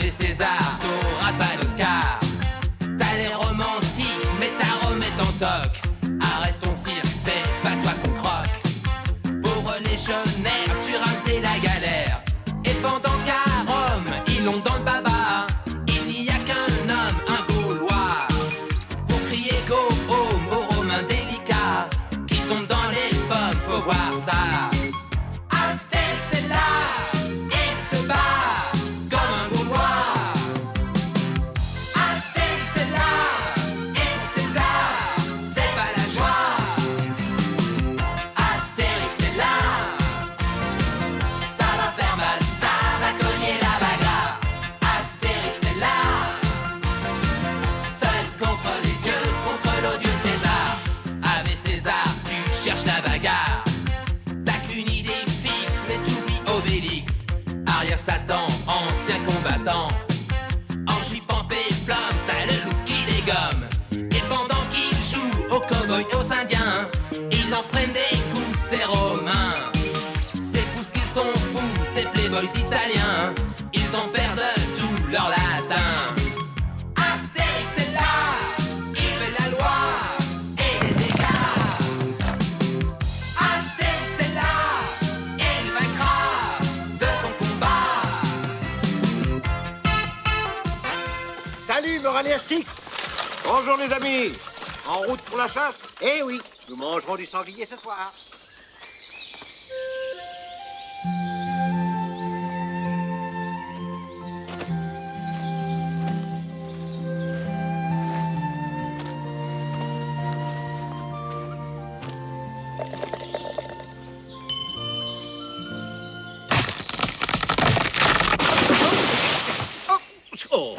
Ave César, t'auras pas l'Oscar. T'as l'air romantique, mais ta Rome est en toc. Arrête ton cirque, c'est pas toi qu'on croque. Pauvres légionnaires, tu rames, c'est la galère. Et pendant qu'à Rome, ils l'ont dans le baba, il n'y a qu'un homme, un Gaulois, pour crier go home aux Romains délicats qui tombent dans les pommes, faut voir ça. Astérix est là, il se bat comme un Gaulois. Astérix est là, et pour César, c'est pas la joie. Astérix est là, ça va faire mal, ça va cogner la bagarre. Astérix est là, seul contre les dieux, contre l'odieux César. Ave César, tu cherches la bagarre. T'as qu'une idée fixe, mais t'oublies Obélix. Arrière Satan, ancien combattant. En jupe en péplum, t'as le look qui dégomme. Et pendant qu'ils jouent aux cow-boys et aux indiens, ils en prennent des coups, ces Romains. C'est fou ce qu'ils sont fous, ces playboys italiens. Ils en perdent tout leur latin. Astérix est là, il fait la loi et les dégâts. Astérix est là, et il vaincra de son combat. Salut, Moral et Astix. Bonjour les amis. En route pour la chasse? Eh oui, nous mangerons du sanglier ce soir. Oh.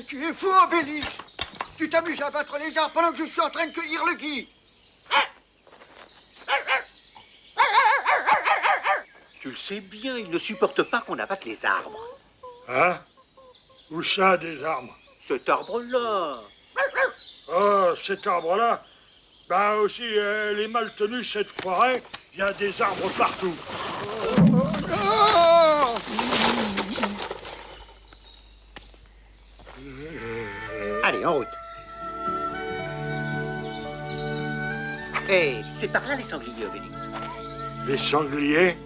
Tu es fou, Obélix. Tu t'amuses à battre les arbres pendant que je suis en train de cueillir le gui. Tu le sais bien, il ne supporte pas qu'on abatte les arbres. Hein? Où ça, des arbres? Cet arbre-là. Oh, cet arbre-là? Bah aussi, elle est mal tenue, cette forêt. Il y a des arbres partout. Allez, en route. Hé, c'est par là les sangliers, Obélix. Les sangliers?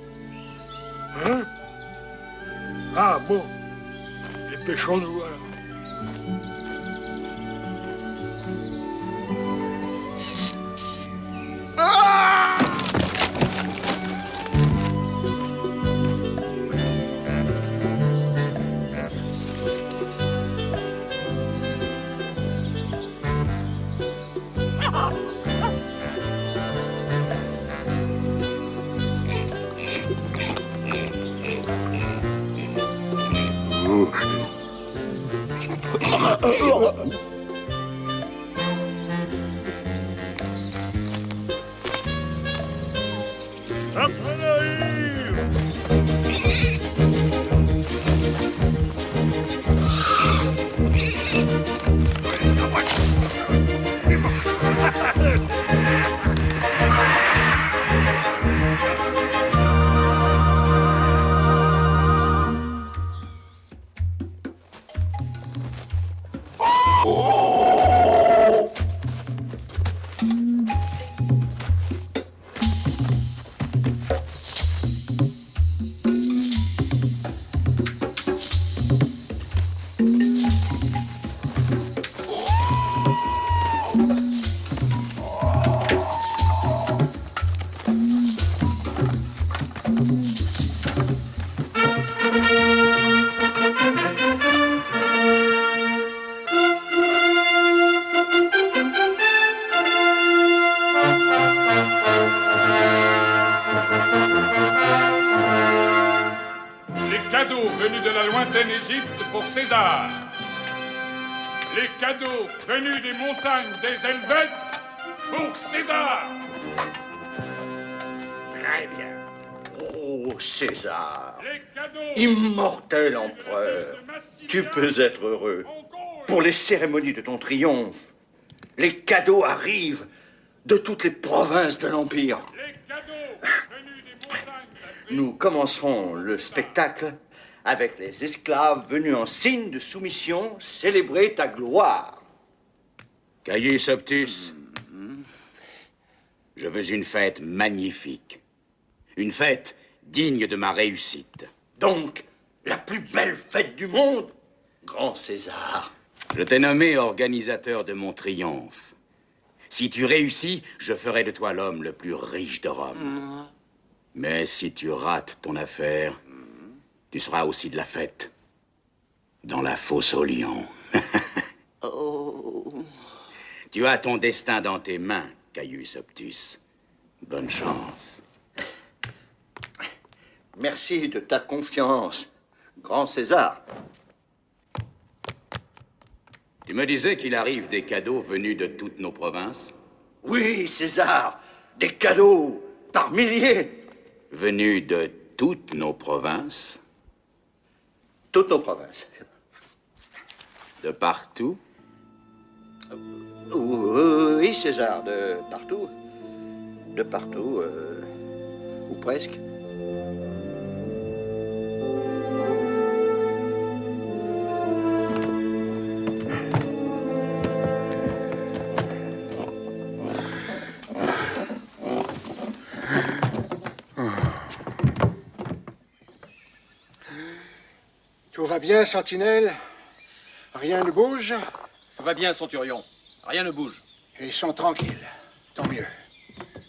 Hein? Ah bon. Dépêchons-nous alors. cadeaux venus de la lointaine Égypte pour César. Les cadeaux venus des montagnes des Helvètes pour César. Très bien. Oh, César, Les cadeaux immortel empereur, tu peux être heureux. Pour les cérémonies de ton triomphe, les cadeaux arrivent de toutes les provinces de l'Empire. Les cadeaux venus des montagnes Nous commencerons le spectacle avec les esclaves venus en signe de soumission célébrer ta gloire. Caius Optus, je veux une fête magnifique. Une fête digne de ma réussite. Donc, la plus belle fête du monde, grand César. Je t'ai nommé organisateur de mon triomphe. Si tu réussis, je ferai de toi l'homme le plus riche de Rome. Mais si tu rates ton affaire, tu seras aussi de la fête. Dans la fosse aux lions. Oh. Tu as ton destin dans tes mains, Caius Optus. Bonne chance. Merci de ta confiance, grand César. Tu me disais qu'il arrive des cadeaux venus de toutes nos provinces? Oui, César, des cadeaux par milliers. Venus de toutes nos provinces? Toutes nos provinces. De partout? Oui, César, de partout. De partout, ou presque. Tout va bien, Sentinelle? Rien ne bouge? Tout va bien, Centurion. Rien ne bouge. Ils sont tranquilles. Tant mieux.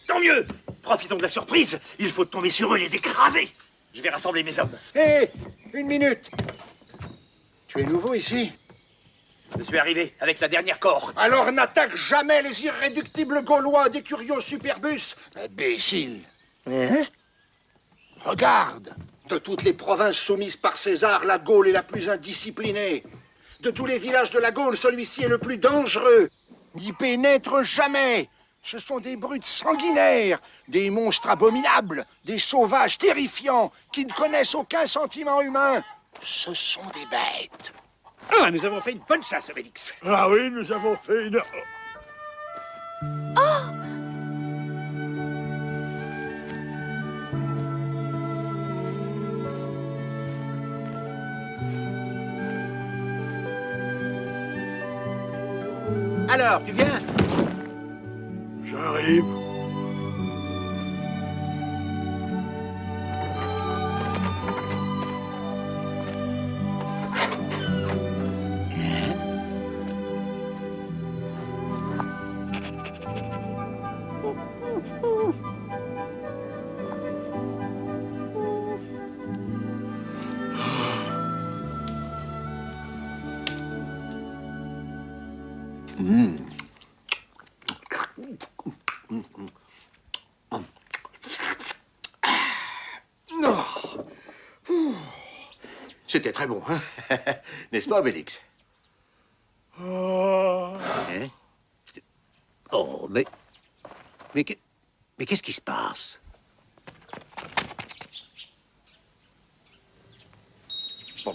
Tant mieux! Profitons de la surprise. Il faut tomber sur eux, les écraser. Je vais rassembler mes hommes. Hé, une minute. Tu es nouveau ici? Je suis arrivé avec la dernière cohorte. Alors n'attaque jamais les irréductibles Gaulois des Curios Superbus, imbécile. Hein? Regarde. De toutes les provinces soumises par César, la Gaule est la plus indisciplinée. De tous les villages de la Gaule, celui-ci est le plus dangereux. N'y pénètre jamais. Ce sont des brutes sanguinaires, des monstres abominables, des sauvages terrifiants qui ne connaissent aucun sentiment humain. Ce sont des bêtes. Ah, nous avons fait une bonne chasse, Obélix. Ah oui, nous avons fait une... Alors, tu viens? J'arrive. C'était très bon, hein? N'est-ce pas, Obélix? Oh. Hein? Oh, mais qu'est-ce qui se passe? Oh!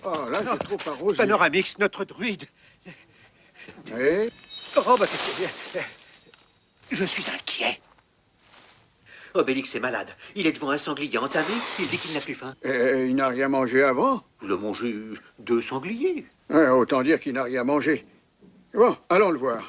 Oh, là, j'ai trop arrosé. Panoramix, notre druide. Oui? Oh, bah, je suis inquiet. Obélix est malade. Il est devant un sanglier entamé. Il dit qu'il n'a plus faim. Il n'a rien mangé avant? Vous le mangez 2 sangliers. Ouais, autant dire qu'il n'a rien mangé. Bon, allons le voir.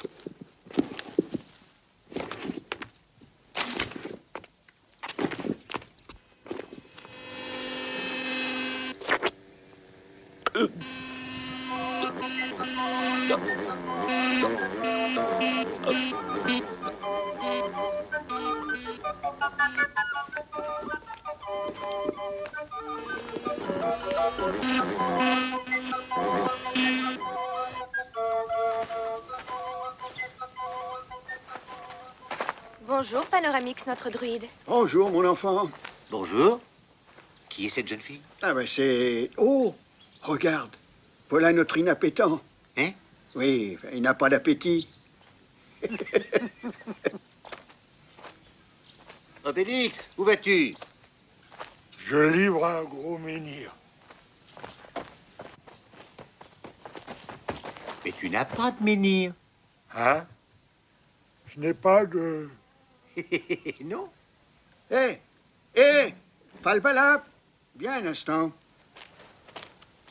Bonjour, Panoramix, notre druide. Bonjour, mon enfant. Bonjour. Qui est cette jeune fille? Ah ben c'est... Oh, regarde. Voilà notre inappétant. Hein? Oui, il n'a pas d'appétit. Obélix, où vas-tu? Je livre un gros menhir. Mais tu n'as pas de menhir. Hein? Je n'ai pas de... Non. Falbala, viens un instant.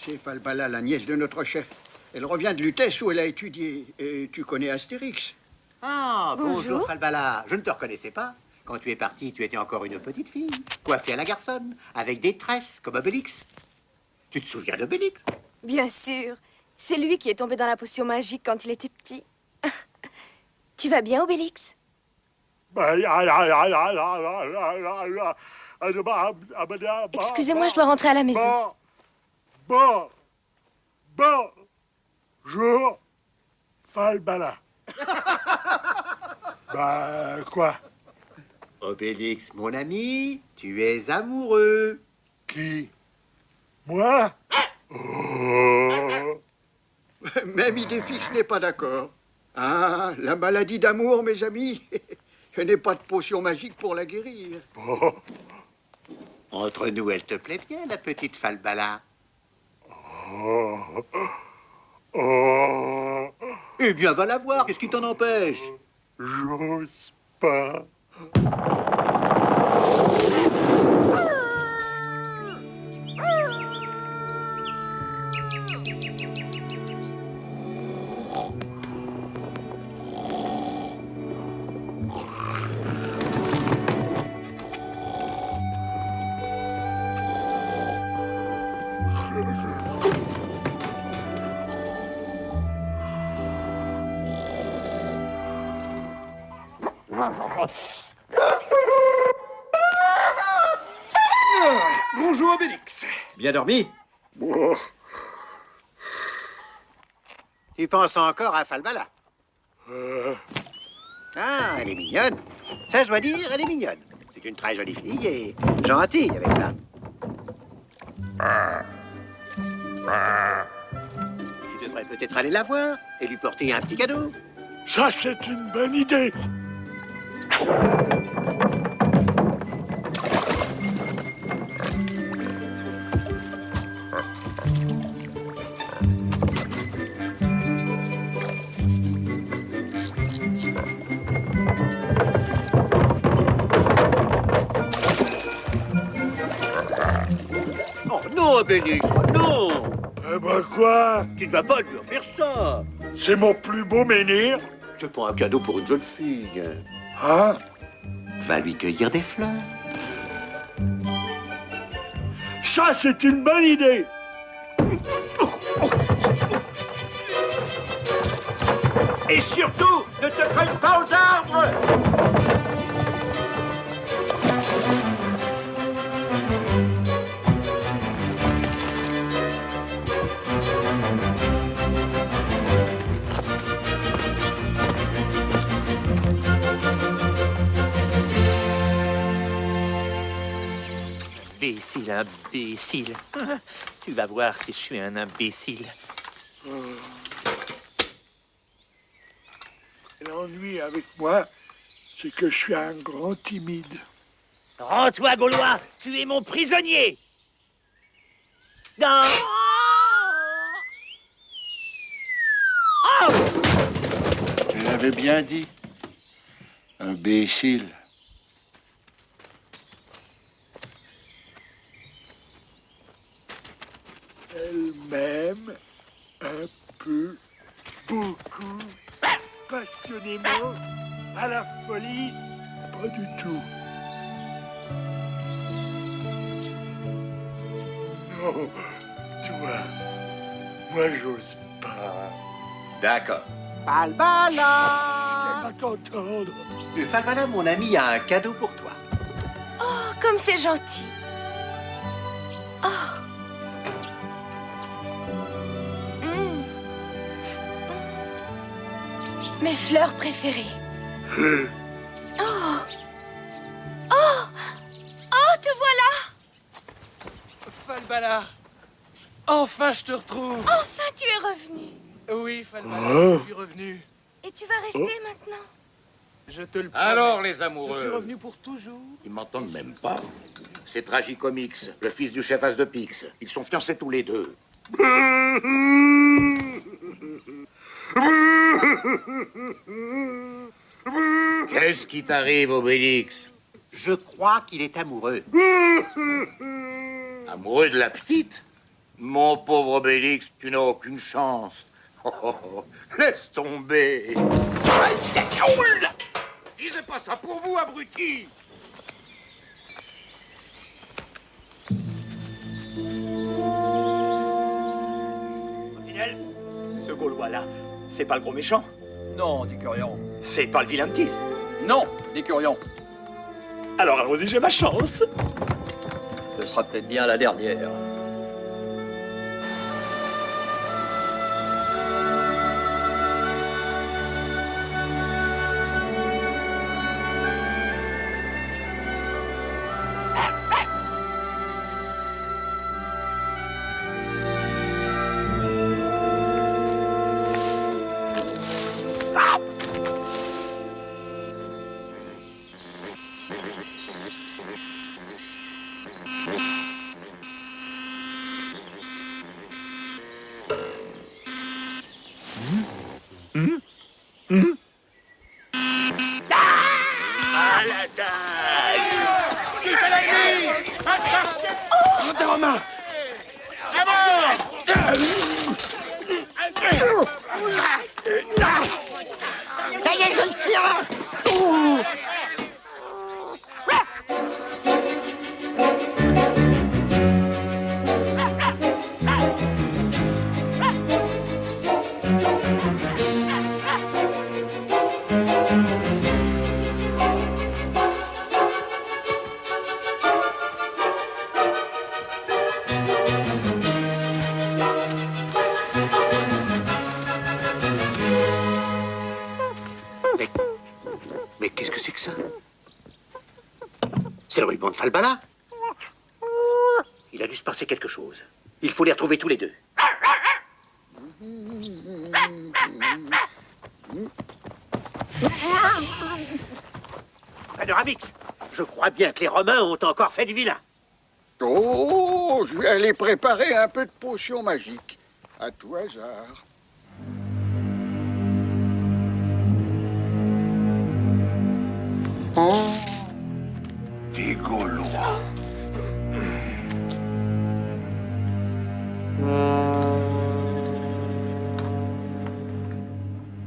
C'est Falbala, la nièce de notre chef. Elle revient de Lutèce où elle a étudié. Et tu connais Astérix? Ah, bonjour, Bonjour. Falbala. Je ne te reconnaissais pas. Quand tu es partie, tu étais encore une petite fille, coiffée à la garçonne, avec des tresses, comme Obélix. Tu te souviens d'Obélix? Bien sûr. C'est lui qui est tombé dans la potion magique quand il était petit. Tu vas bien, Obélix? Excusez-moi, je dois rentrer à la maison. Bonjour, Falbala. Quoi? Obélix, mon ami, tu es amoureux. Qui? Moi? Même Idéfix n'est pas d'accord. Ah, la maladie d'amour, mes amis. Je n'ai pas de potion magique pour la guérir. Entre nous, elle te plaît bien, la petite Falbala. Eh bien, va la voir, qu'est-ce qui t'en empêche? J'ose pas. Bonjour, Obélix. Bien dormi? Tu penses encore à Falbala? Ah, elle est mignonne. Ça, je dois dire, elle est mignonne. C'est une très jolie fille et gentille avec ça. Tu devrais peut-être aller la voir et lui porter un petit cadeau. Ça, c'est une bonne idée. Oh non, Obélix, oh non! Eh ben quoi? Tu ne vas pas lui offrir ça. C'est mon plus beau menhir. C'est pas un cadeau pour une jeune fille. Hein? Va lui cueillir des fleurs. Ça, c'est une bonne idée. Et surtout, ne te colle pas aux arbres! Imbécile, imbécile. Tu vas voir si je suis un imbécile. L'ennui avec moi, c'est que je suis un grand timide. Rends-toi, Gaulois, tu es mon prisonnier. Dans... Oh! Je l'avais bien dit. Imbécile. Elle m'aime un peu, beaucoup, passionnément, à la folie, pas du tout. Non, toi, moi j'ose pas. D'accord. Falbala! Je vais pas t'entendre. Falbala, mon ami, a un cadeau pour toi. Oh, comme c'est gentil. Oh. Mes fleurs préférées. Oh. Oh. Oh, te voilà. Falbala, enfin je te retrouve. Enfin, tu es revenu. Oui, Falbala, je suis revenu. Et tu vas rester maintenant? Je te le promets. Alors, les Je suis amoureux, revenu pour toujours. Ils m'entendent même pas. C'est Tragicomix, le fils du chef As de Pix. Ils sont fiancés tous les deux. Qu'est-ce qui t'arrive, Obélix? Je crois qu'il est amoureux. Amoureux de la petite? Mon pauvre Obélix, tu n'as aucune chance. Oh, oh, oh. Laisse tomber. Aïe, je disais pas ça pour vous, abruti. Sentinelle, ce Gaulois-là, c'est pas le gros méchant? Non, Décurion. C'est pas le vilain petit? Non, Décurion. Alors allons-y, j'ai ma chance. Ce sera peut-être bien la dernière. À l'attaque! Oh, t'es Romain! Ça y est, je le tiens! Mais qu'est-ce que c'est que ça? C'est le ruban de Falbala. Il a dû se passer quelque chose. Il faut les retrouver tous les deux. Panoramix, je crois bien que les Romains ont encore fait du vilain. Oh, je vais aller préparer un peu de potion magique. À tout hasard. Oh, des Gaulois.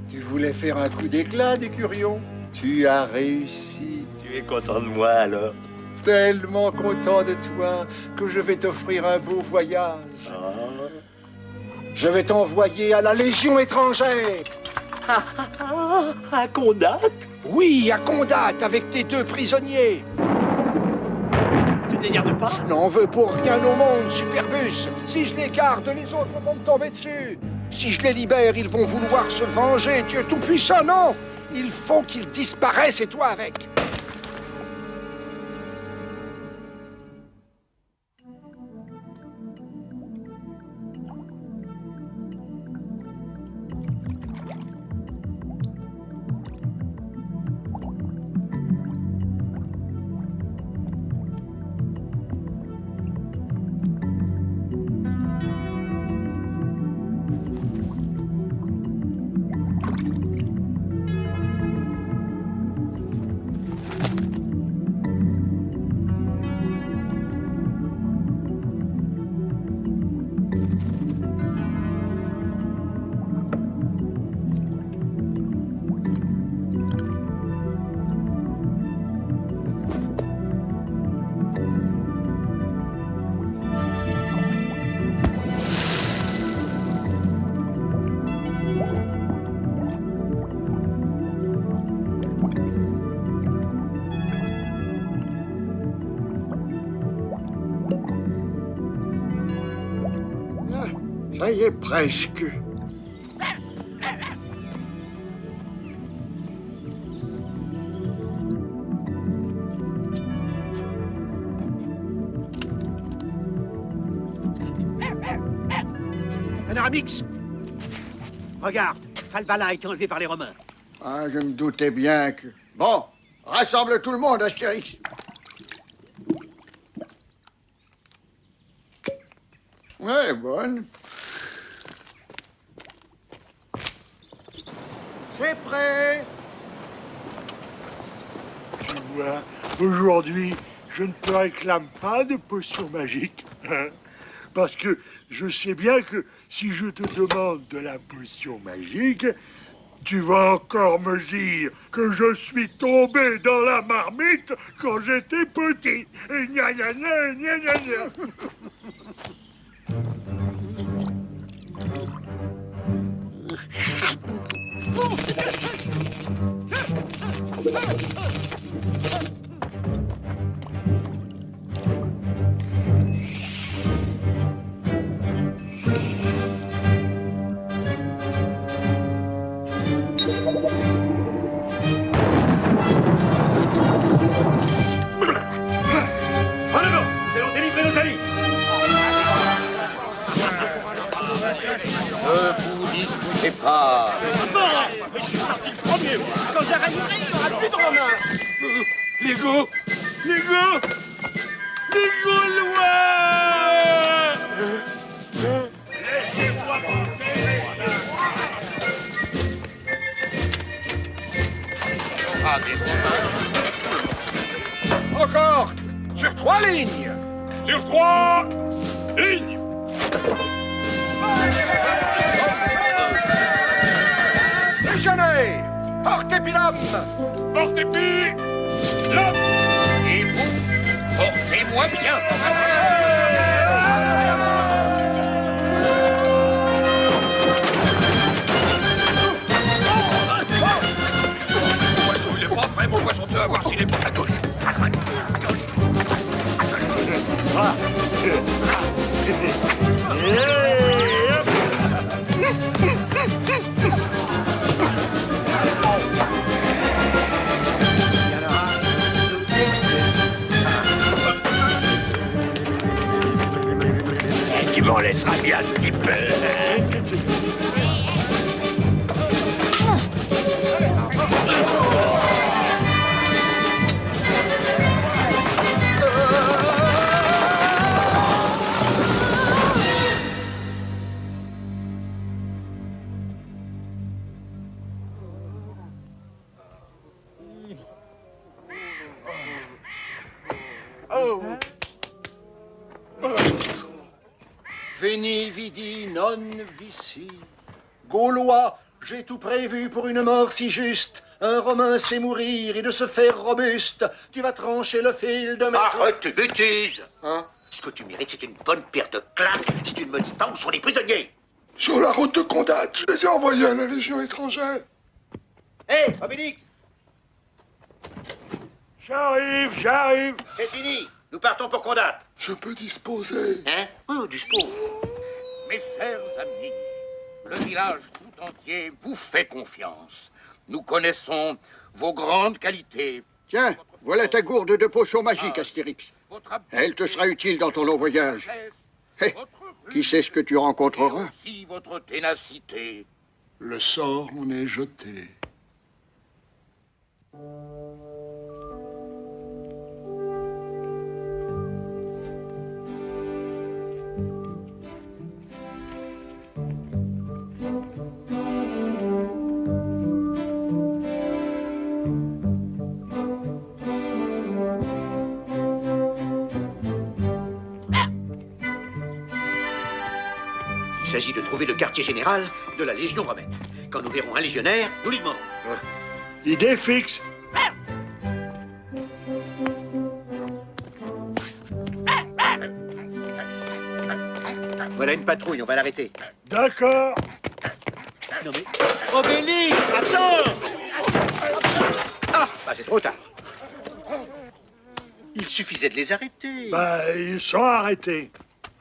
Tu voulais faire un coup d'éclat, Décurion? Tu as réussi. Tu es content de moi, alors? Tellement content de toi que je vais t'offrir un beau voyage. Je vais t'envoyer à la Légion étrangère. À Condat? Oui, à Condat, avec tes 2 prisonniers. Tu ne les gardes pas? Je n'en veux pour rien au monde, Superbus. Si je les garde, les autres vont me tomber dessus. Si je les libère, ils vont vouloir se venger. Tu es tout puissant, non? Il faut qu'ils disparaissent et toi avec. Ça y est, presque. Panoramix, regarde, Falbala a été enlevé par les Romains. Ah, je me doutais bien que... Bon, rassemble tout le monde, Astérix. Ouais, bonne. C'est prêt. Tu vois, aujourd'hui, je ne te réclame pas de potion magique. Hein, parce que je sais bien que si je te demande de la potion magique, tu vas encore me dire que je suis tombé dans la marmite quand j'étais petit. Et gna gna gna gna gna gna. En avant, nous allons délivrer nos amis. Ne vous disputez pas. Je suis parti le premier. Quand j'arriverai, il n'y aura plus de Romains. Les Gaulois. Laissez-moi porter. Ah, des Encore sur 3 lignes. Sur 3 lignes. Déjeuner. Portez-pilum. Portez-pi. L'homme. Et vous, portez-moi bien. Poisson, il est pas frais, mon poisson, tu vas voir s'il est pas à gauche. À droite, à gauche. Tu m'en laisseras bien un petit peu. Veni vidi non vici. Gaulois, j'ai tout prévu pour une mort si juste. Un Romain sait mourir et de se faire robuste. Tu vas trancher le fil de mes... Arrête tes bêtises. Hein? Ce que tu mérites, c'est une bonne paire de claques si tu ne me dis pas où sont les prisonniers. Sur la route de Condate, je les ai envoyés à la Légion étrangère. Hé, Obélix, J'arrive. c'est fini. Nous partons pour Condate. Je peux disposer. Hein? Oh, du sport. Mes chers amis, le village tout entier vous fait confiance. Nous connaissons vos grandes qualités. Tiens, voilà ta gourde de potion magique, Astérix. Elle te sera utile dans ton long voyage. Hé, qui sait ce que tu rencontreras? Aussi votre ténacité. Le sort en est jeté. Il s'agit de trouver le quartier général de la Légion romaine. Quand nous verrons un légionnaire, nous lui demandons. Idée fixe. Voilà une patrouille, on va l'arrêter. D'accord. Non mais... Obélix, attends! Ah, bah c'est trop tard. Il suffisait de les arrêter. Bah, ils sont arrêtés.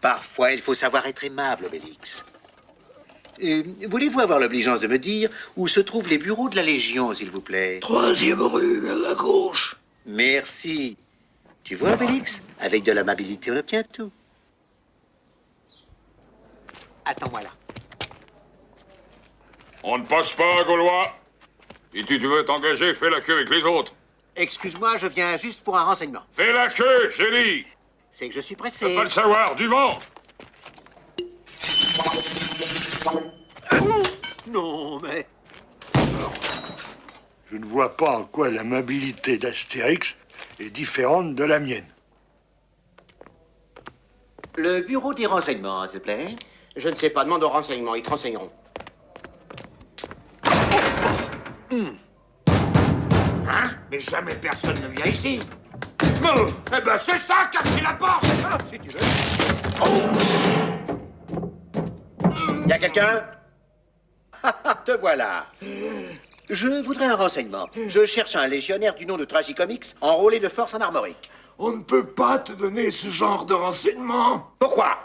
Parfois, il faut savoir être aimable, Obélix. Voulez-vous avoir l'obligeance de me dire où se trouvent les bureaux de la Légion, s'il vous plaît? 3e rue, à la gauche. Merci. Tu vois, Obélix, avec de l'amabilité, on obtient tout. Attends-moi là. On ne passe pas, Gaulois. Si tu veux t'engager, fais la queue avec les autres. Excuse-moi, je viens juste pour un renseignement. Fais la queue, j'ai dit. C'est que je suis Tu pressé. peux pas le savoir, du vent. Non, mais... Je ne vois pas en quoi l'amabilité d'Astérix est différente de la mienne. Le bureau des renseignements, s'il te plaît. Je ne sais pas, demande aux renseignements, ils te renseigneront. Hein? Mais jamais personne ne vient ici. Eh ben c'est ça, casser la porte. Ah, si tu veux. Y a quelqu'un? Te voilà. Je voudrais un renseignement. Je cherche un légionnaire du nom de Tragicomix enrôlé de force en armorique. On ne peut pas te donner ce genre de renseignements. Pourquoi?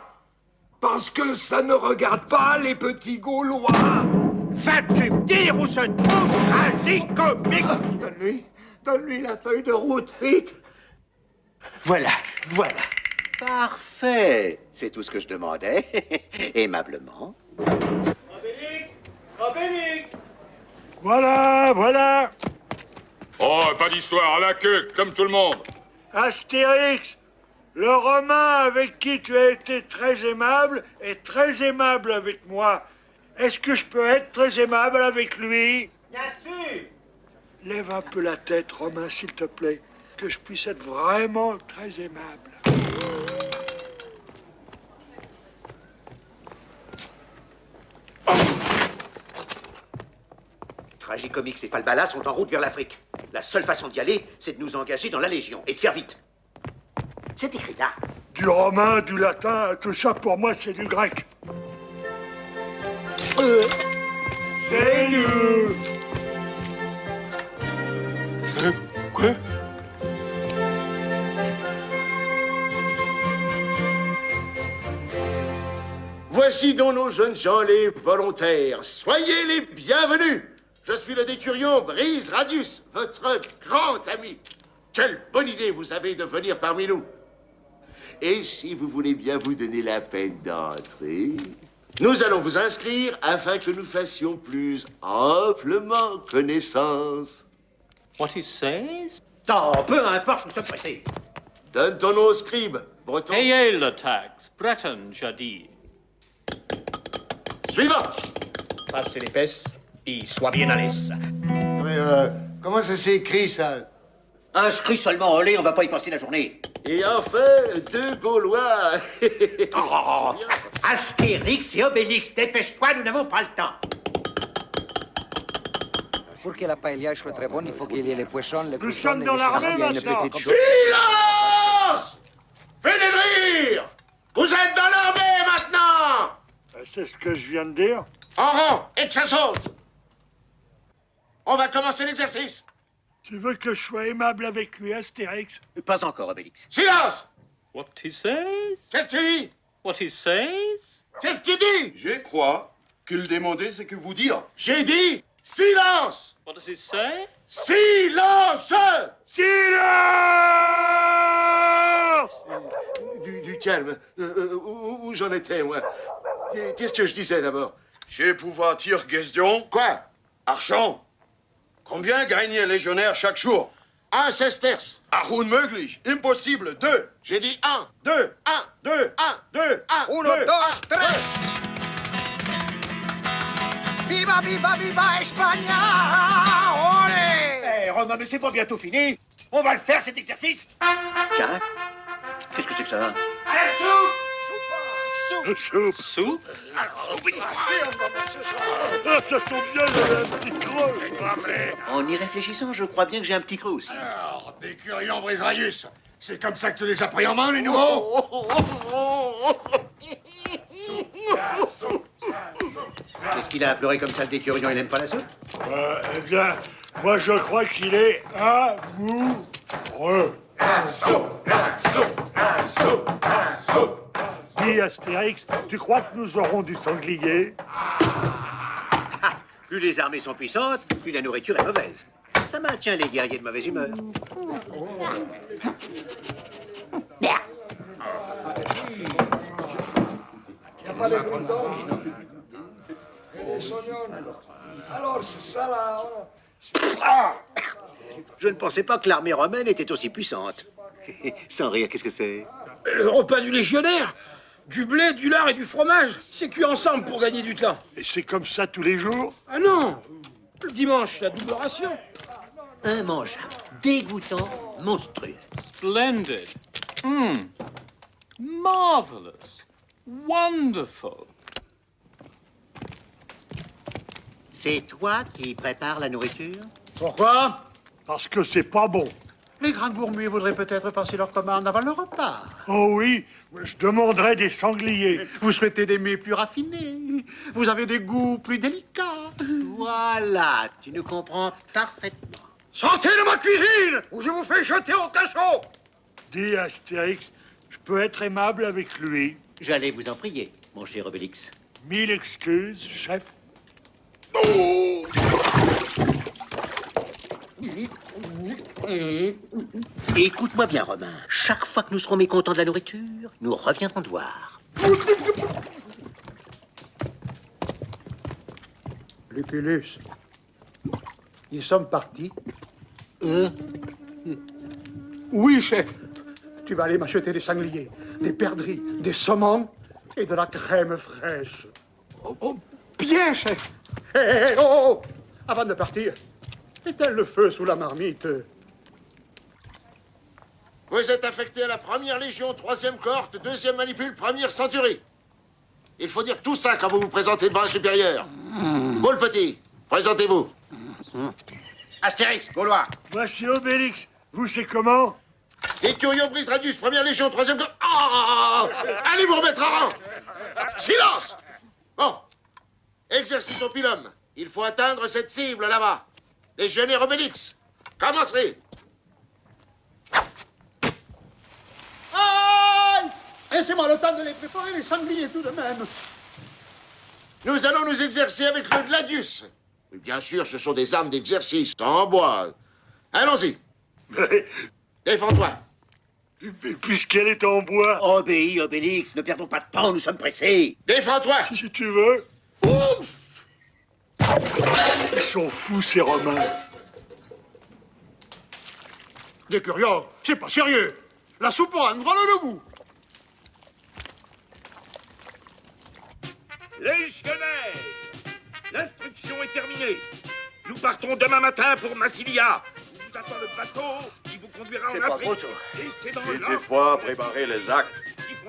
Parce que ça ne regarde pas les petits Gaulois. Vas-tu me dire où se trouve Tragicomix? Donne-lui la feuille de route, vite. Voilà. Parfait. C'est tout ce que je demandais. Aimablement. Obélix! Voilà. Oh, pas d'histoire, à la queue, comme tout le monde. Astérix, le Romain avec qui tu as été très aimable est très aimable avec moi. Est-ce que je peux être très aimable avec lui? Bien sûr. Lève un peu la tête, Romain, s'il te plaît, que je puisse être vraiment très aimable. Tragicomix et Falbala sont en route vers l'Afrique. La seule façon d'y aller, c'est de nous engager dans la Légion et de faire vite. C'est écrit là. Du romain, du latin, tout ça pour moi c'est du grec. C'est nous. Quoi? Voici donc nos jeunes gens, les volontaires. Soyez les bienvenus. Je suis le décurion Brise Radius, votre grand ami. Quelle bonne idée vous avez de venir parmi nous. Et si vous voulez bien vous donner la peine d'entrer, nous allons vous inscrire afin que nous fassions plus amplement connaissance. What he says? Non, peu importe, nous sommes pressés. Donne ton nom au scribe, breton. Ayez le tax, Breton, jadis. Suivant. Passez l'épaisse et sois bien à l'aise. Mais comment ça s'écrit, ça? Inscrit seulement, allez, on va pas y passer la journée. Et enfin, deux Gaulois. Oh, Astérix et Obélix, dépêche-toi, nous n'avons pas le temps. Pour que la paella soit très bonne, il faut qu'il y ait les poissons, les Nous sommes dans l'armée maintenant. Silence! Venez de rire! Vous êtes dans l'armée maintenant! C'est ce que je viens de dire. En rang, et que ça saute! On va commencer l'exercice. Tu veux que je sois aimable avec lui, Astérix? Pas encore, Obélix. Silence! What he says? Qu'est-ce que tu dis? What he says? Qu'est-ce que tu dis? Je crois qu'il demandait ce que vous dire. J'ai dit silence! What does he say? Silence! Silence! Du calme. Où j'en étais, moi? Qu'est-ce que je disais d'abord? Chez pouvoir dire question. Quoi? Argent. Combien gagne un légionnaire chaque jour? 1 sesterce. Unmöglich. Impossible. 2. J'ai dit 1. 2. 1. 2. 1. 2. 1. 1, 2, 3. Viva, viva, viva España! Olé! Eh, Romain, mais c'est pas bientôt fini. On va le faire, cet exercice. Tiens, qu'est-ce que c'est que ça? À la soupe! Soupe. Soup? Ah, ça tombe bien, j'avais un petit creux. En y réfléchissant, je crois bien que j'ai un petit creux aussi. Alors, décurion Brisarius. C'est comme ça que tu les as pris en main, les nouveaux? Qu'est-ce qu'il a à pleurer comme ça, le décurion? Il n'aime pas la soupe? Eh bien, moi je crois qu'il est amoureux. Dis, Astérix, tu crois que nous aurons du sanglier? Plus les armées sont puissantes, plus la nourriture est mauvaise. Ça maintient les guerriers de mauvaise humeur. Y a pas de moutons. Et les sognons. Alors, c'est ça là. Je ne pensais pas que l'armée romaine était aussi puissante. Sans rire, qu'est-ce que c'est? Le repas du légionnaire. Du blé, du lard et du fromage. C'est cuit ensemble pour gagner du temps. Et c'est comme ça tous les jours? Ah non! Le dimanche, la double ration. immangeable, dégoûtant, monstrueux. Splendid. Marvelous. Wonderful. C'est toi qui prépares la nourriture? Pourquoi? Parce que c'est pas bon. Les grands gourmets voudraient peut-être passer leur commande avant le repas. Oh oui, je demanderais des sangliers. Vous souhaitez des mets plus raffinés. Vous avez des goûts plus délicats. Voilà, tu nous comprends parfaitement. Sortez de ma cuisine ou je vous fais jeter au cachot! Dis, Astérix, je peux être aimable avec lui. J'allais vous en prier, mon cher Obélix. 1000 excuses, chef. Oh! Écoute-moi bien, Romain. Chaque fois que nous serons mécontents de la nourriture, nous reviendrons te voir. Lucullus, ils sont partis. Oui, chef. Tu vas aller m'acheter des sangliers, des perdrix, des saumons et de la crème fraîche. Oh, bien, chef. Hé, oh! Avant de partir, éteins le feu sous la marmite. Vous êtes affecté à la 1re Légion, 3e cohorte, 2e manipule, 1re centurie. Il faut dire tout ça quand vous vous présentez devant un supérieur. Vous, le petit, présentez-vous. Astérix, Gaulois. Voici Obélix. Vous, c'est comment? Déturion Brise Radius, 1re Légion, 3e cohorte. Oh! Allez vous remettre à rang. Silence. Bon. Exercice au pilum. Il faut atteindre cette cible là-bas. Légionnaire Obélix. Commencez. Aïe! Laissez-moi le temps de les préparer, les sangliers tout de même. Nous allons nous exercer avec le gladius. Et bien sûr, ce sont des armes d'exercice, en bois. Allons-y. Défends-toi. Puisqu'elle est en bois. Obéis, Obélix, ne perdons pas de temps, nous sommes pressés. Défends-toi. Si tu veux. Ouf! Ils sont fous, ces Romains. Des curieux, c'est pas sérieux. La soupe en voilà le goût. Légionnaires, l'instruction est terminée. Nous partons demain matin pour Massilia. On vous attend le bateau qui vous conduira en Afrique. Et c'est dans Il faut préparer les actes.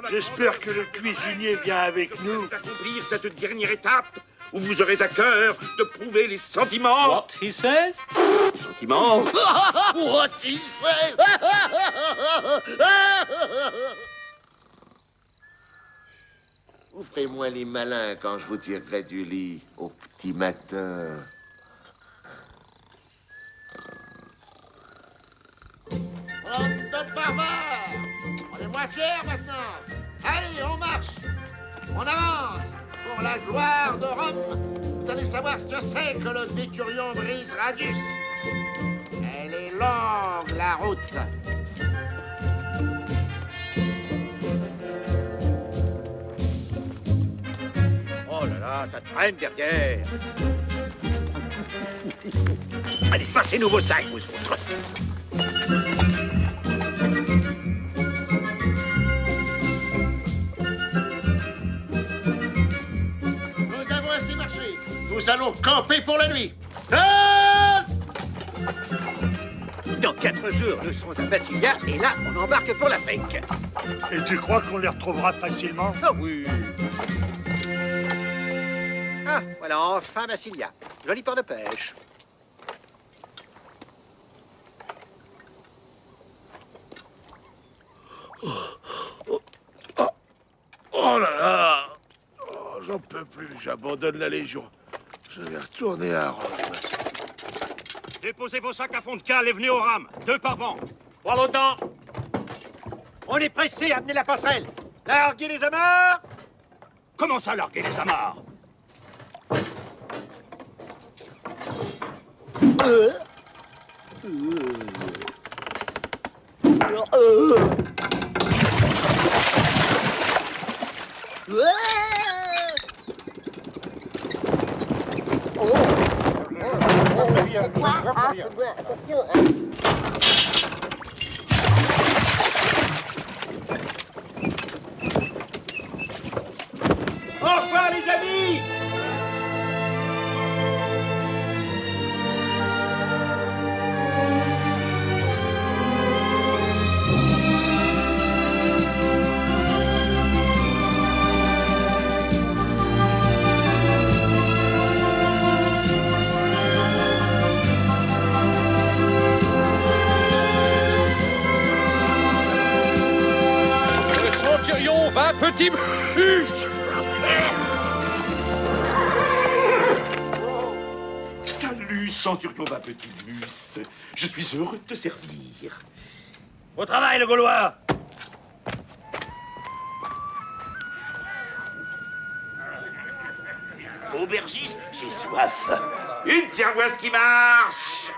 J'espère que le cuisinier vient avec nous. Accomplir cette dernière étape où vous aurez à cœur de prouver les sentiments. What he says? Sentiments? What he says? Vous ferez moins les malins quand je vous tirerai du lit au petit matin. Top barbare! On est moins fiers maintenant. Allez, on marche. On avance. Pour la gloire de Rome, vous allez savoir ce que c'est que le déturion Brise Radius. Elle est longue, la route. Oh là là, ça traîne derrière. Allez, passez-nous vos sacs, vous autres. Nous avons assez marché. Nous allons camper pour la nuit. Dans 4 jours, nous serons à Massilia et là, on embarque pour l'Afrique. Et tu crois qu'on les retrouvera facilement? Ah oui. Ah, voilà, enfin Massilia. Joli port de pêche. Oh là là! Oh, j'en peux plus, j'abandonne la Légion. Je vais retourner à Rome. Déposez vos sacs à fond de cale et venez au rame. 2 par banc. Pour l'autant. On est pressé à amener la passerelle. Larguez les amarres. Comment ça, larguer les amarres? Au revoir, les amis. petit mus! Salut, Centurion va petit mus. Je suis heureux de te servir. Au travail, le Gaulois! Aubergiste, j'ai soif. Une tirevoise qui marche.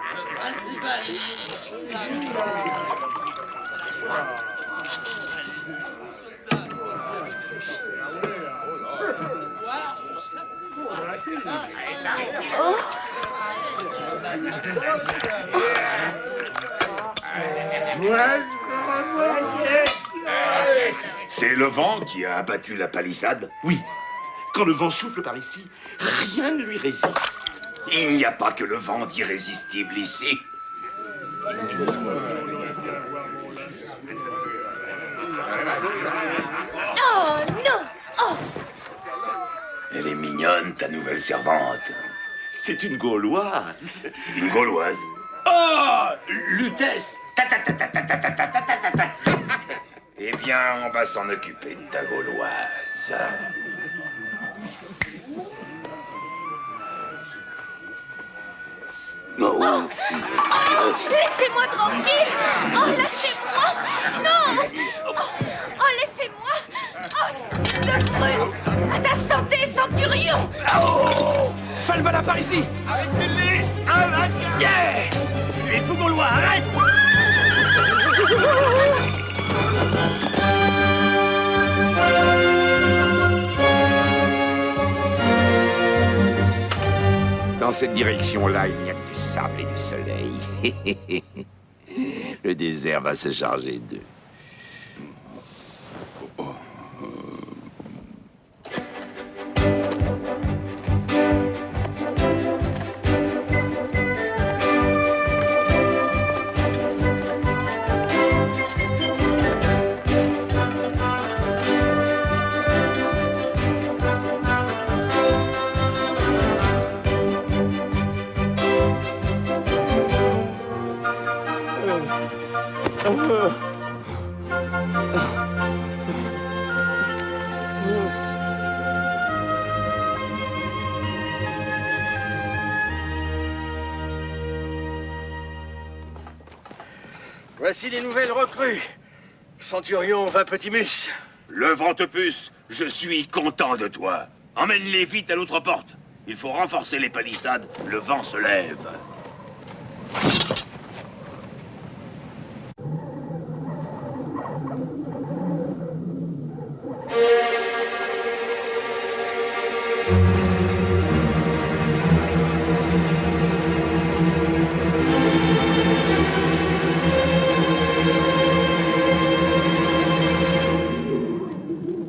C'est le vent qui a abattu la palissade? Oui. Quand le vent souffle par ici, rien ne lui résiste. Il n'y a pas que le vent d'irrésistible ici. Oh non! Oh! Elle est mignonne, ta nouvelle servante. C'est une Gauloise. Une Gauloise? Oh! Lutèce! Eh bien, on va s'en occuper de ta Gauloise. Oh! Oh! Laissez-moi tranquille! Oh, lâchez-moi! Non! Oh, laissez-moi! Oh, de brûle! À ta santé, centurion! Oh! Falbala par ici! Arrêtez-les! À la gare! Yeah! Tu es fou gaulois, arrête! Dans cette direction-là, il n'y a que du sable et du soleil. Le désert va se charger d'eux. Voici les nouvelles recrues. Centurion va petit mus. Le Ventepuce, je suis content de toi. Emmène-les vite à l'autre porte. Il faut renforcer les palissades. Le vent se lève.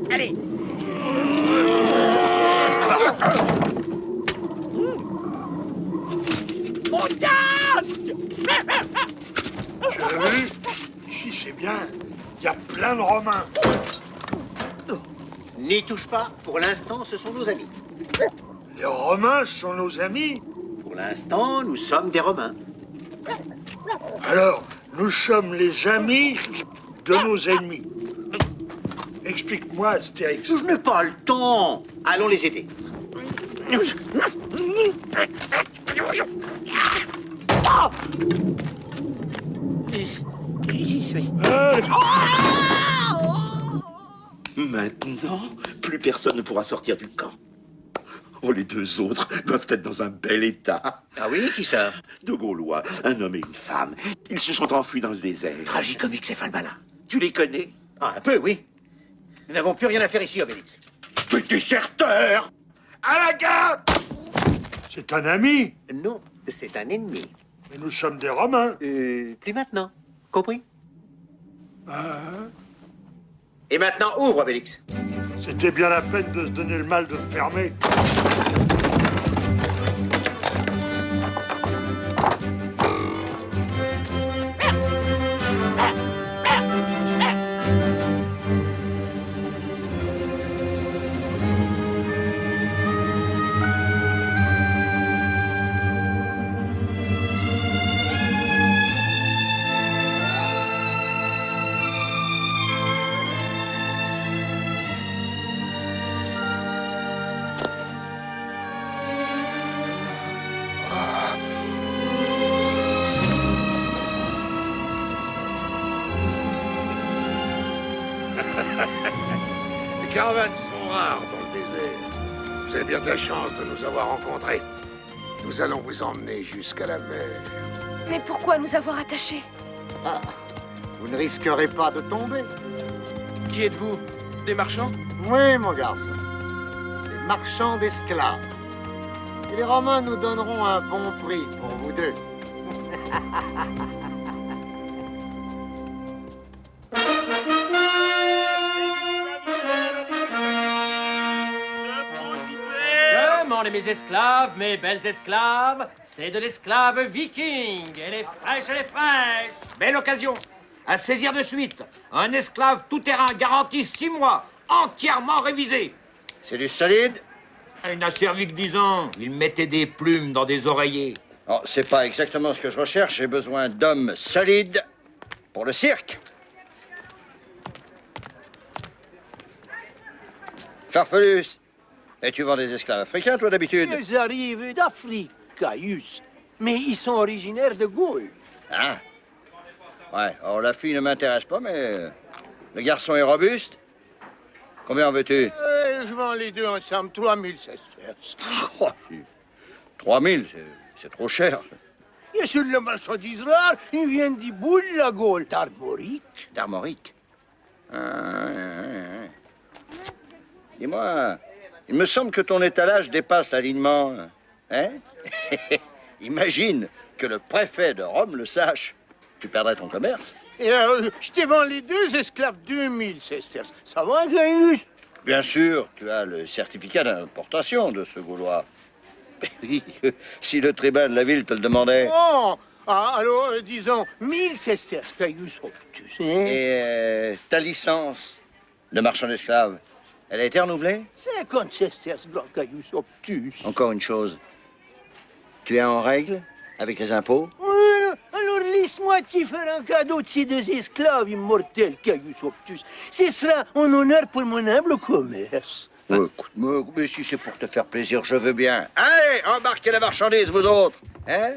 Allez! Mon casque! Tu as vu? Ici, c'est bien. Il y a plein de Romains. N'y touche pas. Pour l'instant, ce sont nos amis. Les Romains sont nos amis? Pour l'instant, nous sommes des Romains. Alors, nous sommes les amis de nos ennemis. Explique-moi, Astérix. Je n'ai pas le temps. Allons les aider. J'y suis. Maintenant, plus personne ne pourra sortir du camp. Oh, les deux autres doivent être dans un bel état. Ah oui, qui ça? Deux Gaulois, un homme et une femme. Ils se sont enfuis dans le désert. Tragicomix et Falbala. Tu les connais? Ah, un peu, oui. Nous n'avons plus rien à faire ici, Obélix. Petit cherteur! À la gare! C'est un ami. Non, c'est un ennemi. Mais nous sommes des Romains. Plus maintenant. Compris? Ah. Et maintenant, ouvre, Obélix. C'était bien la peine de se donner le mal de fermer. Les caravanes sont rares dans le désert. Vous avez bien de la chance de nous avoir rencontrés. Nous allons vous emmener jusqu'à la mer. Mais pourquoi nous avoir attachés? Ah, vous ne risquerez pas de tomber. Qui êtes-vous? Des marchands? Oui, mon garçon. Des marchands d'esclaves. Et les Romains nous donneront un bon prix pour vous deux. Demandez mes esclaves, mes belles esclaves, c'est de l'esclave viking. Elle est fraîche, elle est fraîche. Belle occasion. À saisir de suite. Un esclave tout-terrain garanti 6 mois. Entièrement révisé. C'est du solide? Il n'a servi que 10 ans. Il mettait des plumes dans des oreillers. Oh, c'est pas exactement ce que je recherche. J'ai besoin d'hommes solides pour le cirque. Farfelus, et tu vends des esclaves africains, toi, d'habitude? Ils arrivent d'Afrique, Caius. Mais ils sont originaires de Gaule. Ah. Ouais, alors la fille ne m'intéresse pas, mais le garçon est robuste. Combien en veux-tu? Je vends les deux ensemble, 3000 sesterces. Oh, 3000, c'est trop cher. Et sur le marchandise rare, ils viennent du bout de la Gaule, d'Armorique. D'Armorique? Dis-moi, il me semble que ton étalage dépasse l'alignement. Hein? Imagine que le préfet de Rome le sache. Tu perdrais ton commerce. Et je te vends les deux esclaves 2000 sesterces. Ça va, Caius? Bien sûr, tu as le certificat d'importation de ce Gaulois. Oui, si le tribun de la ville te le demandait. Oh, alors, disons 1000 sesterces, Caius Optus. Hein? Et ta licence de marchand d'esclaves, elle a été renouvelée? 50 sesterces, grand Caius Optus. Encore une chose. Tu es en règle avec les impôts? Alors laisse-moi te faire un cadeau de ces deux esclaves immortels, Caius Optus. Ce sera un honneur pour mon humble commerce. Écoute-moi, mais si c'est pour te faire plaisir, je veux bien. Allez, embarquez la marchandise, vous autres. Hein?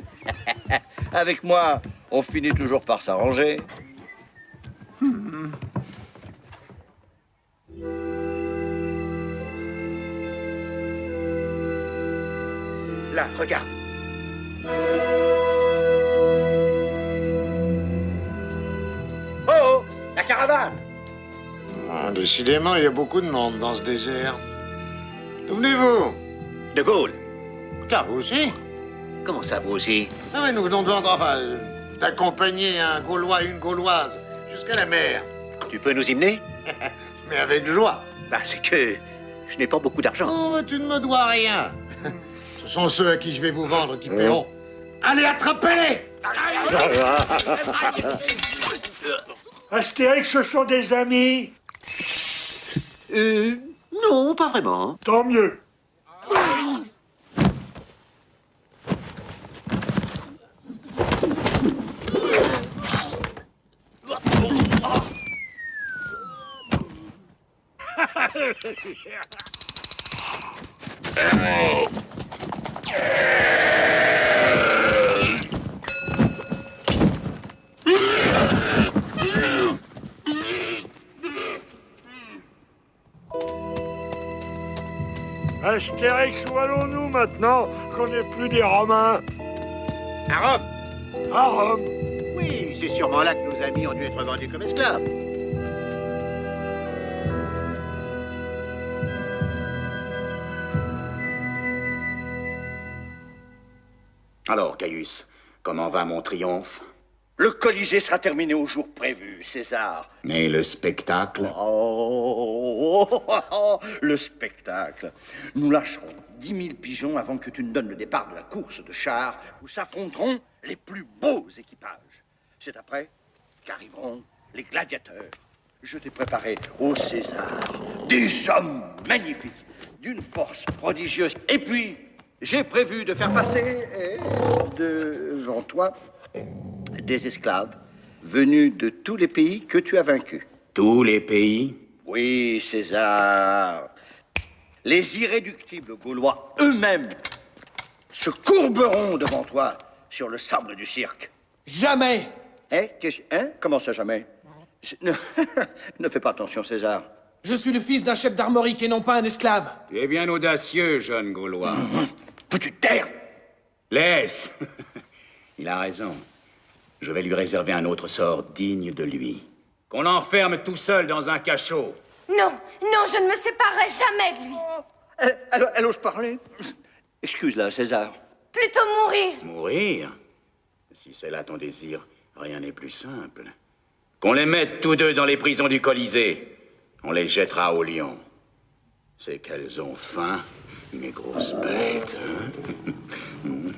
Avec moi, on finit toujours par s'arranger. Là, regarde. Oh, la caravane! Ah, décidément, il y a beaucoup de monde dans ce désert. D'où venez-vous? De Gaulle. Car vous aussi? Comment ça, vous aussi? Ah oui, nous venons de vendre, enfin, d'accompagner un Gaulois et une Gauloise jusqu'à la mer. Tu peux nous y mener? Mais avec joie. Bah, c'est que je n'ai pas beaucoup d'argent. Oh, tu ne me dois rien. Ce sont ceux à qui je vais vous vendre qui paieront. Allez, attrapez-les! Astérix, ce sont des amis? Non, pas vraiment. Tant mieux. Astérix, où allons-nous maintenant qu'on n'est plus des Romains? À Rome. À Rome? Oui, c'est sûrement là que nos amis ont dû être vendus comme esclaves. Alors, Caius, comment va mon triomphe? Le Colisée sera terminé au jour prévu, César. Mais le spectacle? Le spectacle. Nous lâcherons 10 000 pigeons avant que tu ne donnes le départ de la course de chars où s'affronteront les plus beaux équipages. C'est après qu'arriveront les gladiateurs. Je t'ai préparé au César des hommes magnifiques, d'une force prodigieuse. Et puis, j'ai prévu de faire passer devant toi des esclaves venus de tous les pays que tu as vaincus. Tous les pays? Oui, César. Les irréductibles Gaulois eux-mêmes se courberont devant toi sur le sable du cirque. Jamais! Hein? Comment ça, jamais? Ne fais pas attention, César. Je suis le fils d'un chef d'armorique et non pas un esclave. Tu es bien audacieux, jeune Gaulois. Peux-tu te taire? Laisse. Il a raison. Je vais lui réserver un autre sort digne de lui. Qu'on l'enferme tout seul dans un cachot. Non, non, je ne me séparerai jamais de lui. Elle ose parler. Excuse-la, César. Plutôt mourir. Mourir? Si c'est là ton désir, rien n'est plus simple. Qu'on les mette tous deux dans les prisons du Colisée. On les jettera au lion. C'est qu'elles ont faim, mes grosses bêtes. Hein?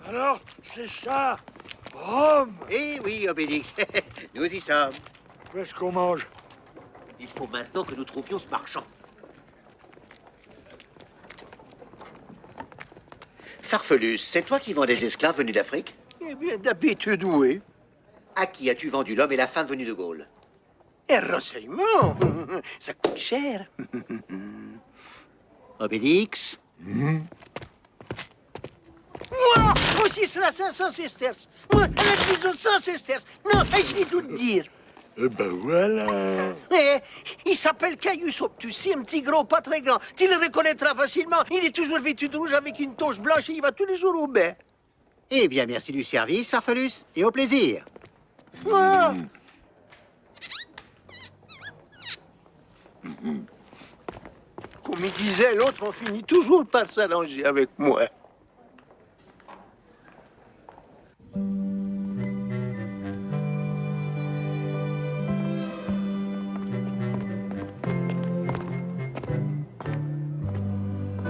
Alors, c'est ça, Rome. Eh oui, Obélix, nous y sommes. Qu'est-ce qu'on mange? Il faut maintenant que nous trouvions ce marchand. Farfelus, c'est toi qui vends des esclaves venus d'Afrique? Eh bien, d'habitude, oui. À qui as-tu vendu l'homme et la femme venus de Gaule? Et renseignement, ça coûte cher. Obélix? Moi aussi, sera 500 sesterces. Moi, elle disons 100 sesterces. Non, je vais tout te dire. Eh ben voilà. Eh, il s'appelle Caius Optus, c'est un petit gros, pas très grand. Tu le reconnaîtras facilement. Il est toujours vêtu de rouge avec une toche blanche et il va tous les jours au bain. Eh bien, merci du service, Farfelus, et au plaisir. Ah. Comme il disait, l'autre, on finit toujours par s'arranger avec moi.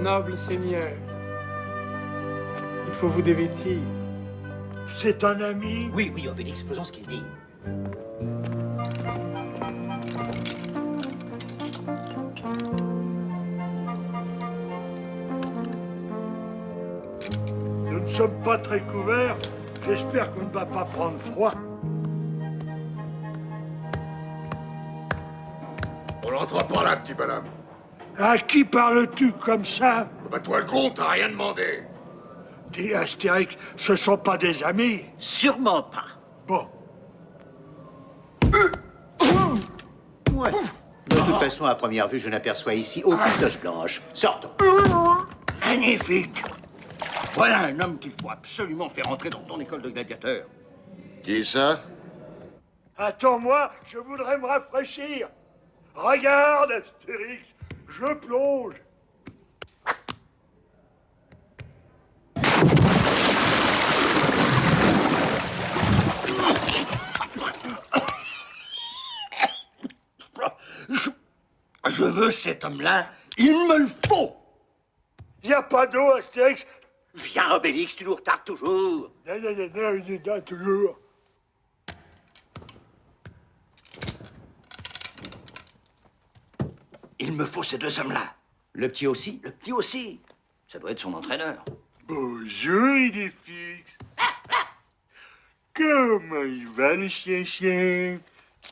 Noble seigneur, il faut vous dévêtir. C'est un ami? Oui, oui, Obélix, faisons ce qu'il dit. Nous ne sommes pas très couverts. J'espère qu'on ne va pas prendre froid. On l'entre par là, petit bonhomme. À qui parles-tu comme ça? Bah toi le con, t'as rien demandé. Dis, Astérix, ce sont pas des amis? Sûrement pas. Bon. Ouais. De toute façon, à première vue, je n'aperçois ici aucune tache blanche. Sortons. Magnifique. Voilà un homme qu'il faut absolument faire entrer dans ton école de gladiateurs. Qui ça? Attends-moi, je voudrais me rafraîchir. Regarde, Astérix, je plonge. Je veux cet homme-là, il me le faut. Il n'y a pas d'eau, Astérix. Viens, Obélix, tu nous retardes toujours. Non, il est là toujours. Il me faut ces deux hommes-là. Le petit aussi? Le petit aussi. Ça doit être son entraîneur. Bonjour, il est fixe. Comment il va, le chien-chien?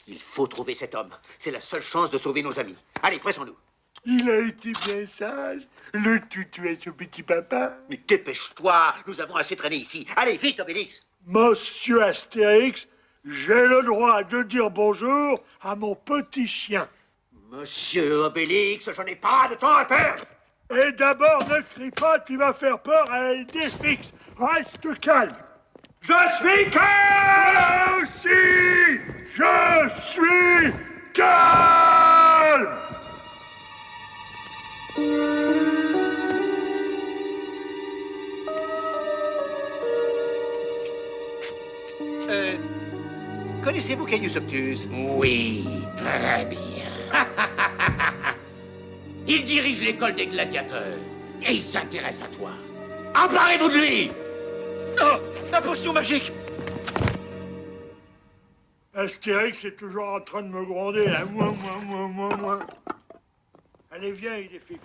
Il faut trouver cet homme. C'est la seule chance de sauver nos amis. Allez, pressons-nous. Il a été bien sage. Le toutou est son petit papa. Mais dépêche-toi, nous avons assez traîné ici. Allez, vite, Obélix. Monsieur Astérix, j'ai le droit de dire bonjour à mon petit chien. Monsieur Obélix, je n'ai pas de temps à perdre. Et d'abord, ne crie pas, tu vas faire peur à Eldefix. Reste calme. Je suis calme! Moi aussi, je suis calme! Connaissez-vous Caius Optus? Oui, très bien. Il dirige l'école des gladiateurs. Et il s'intéresse à toi. Emparez-vous de lui! Oh, la potion magique! Astérix est toujours en train de me gronder, là. Moi. Allez, viens, il est fait.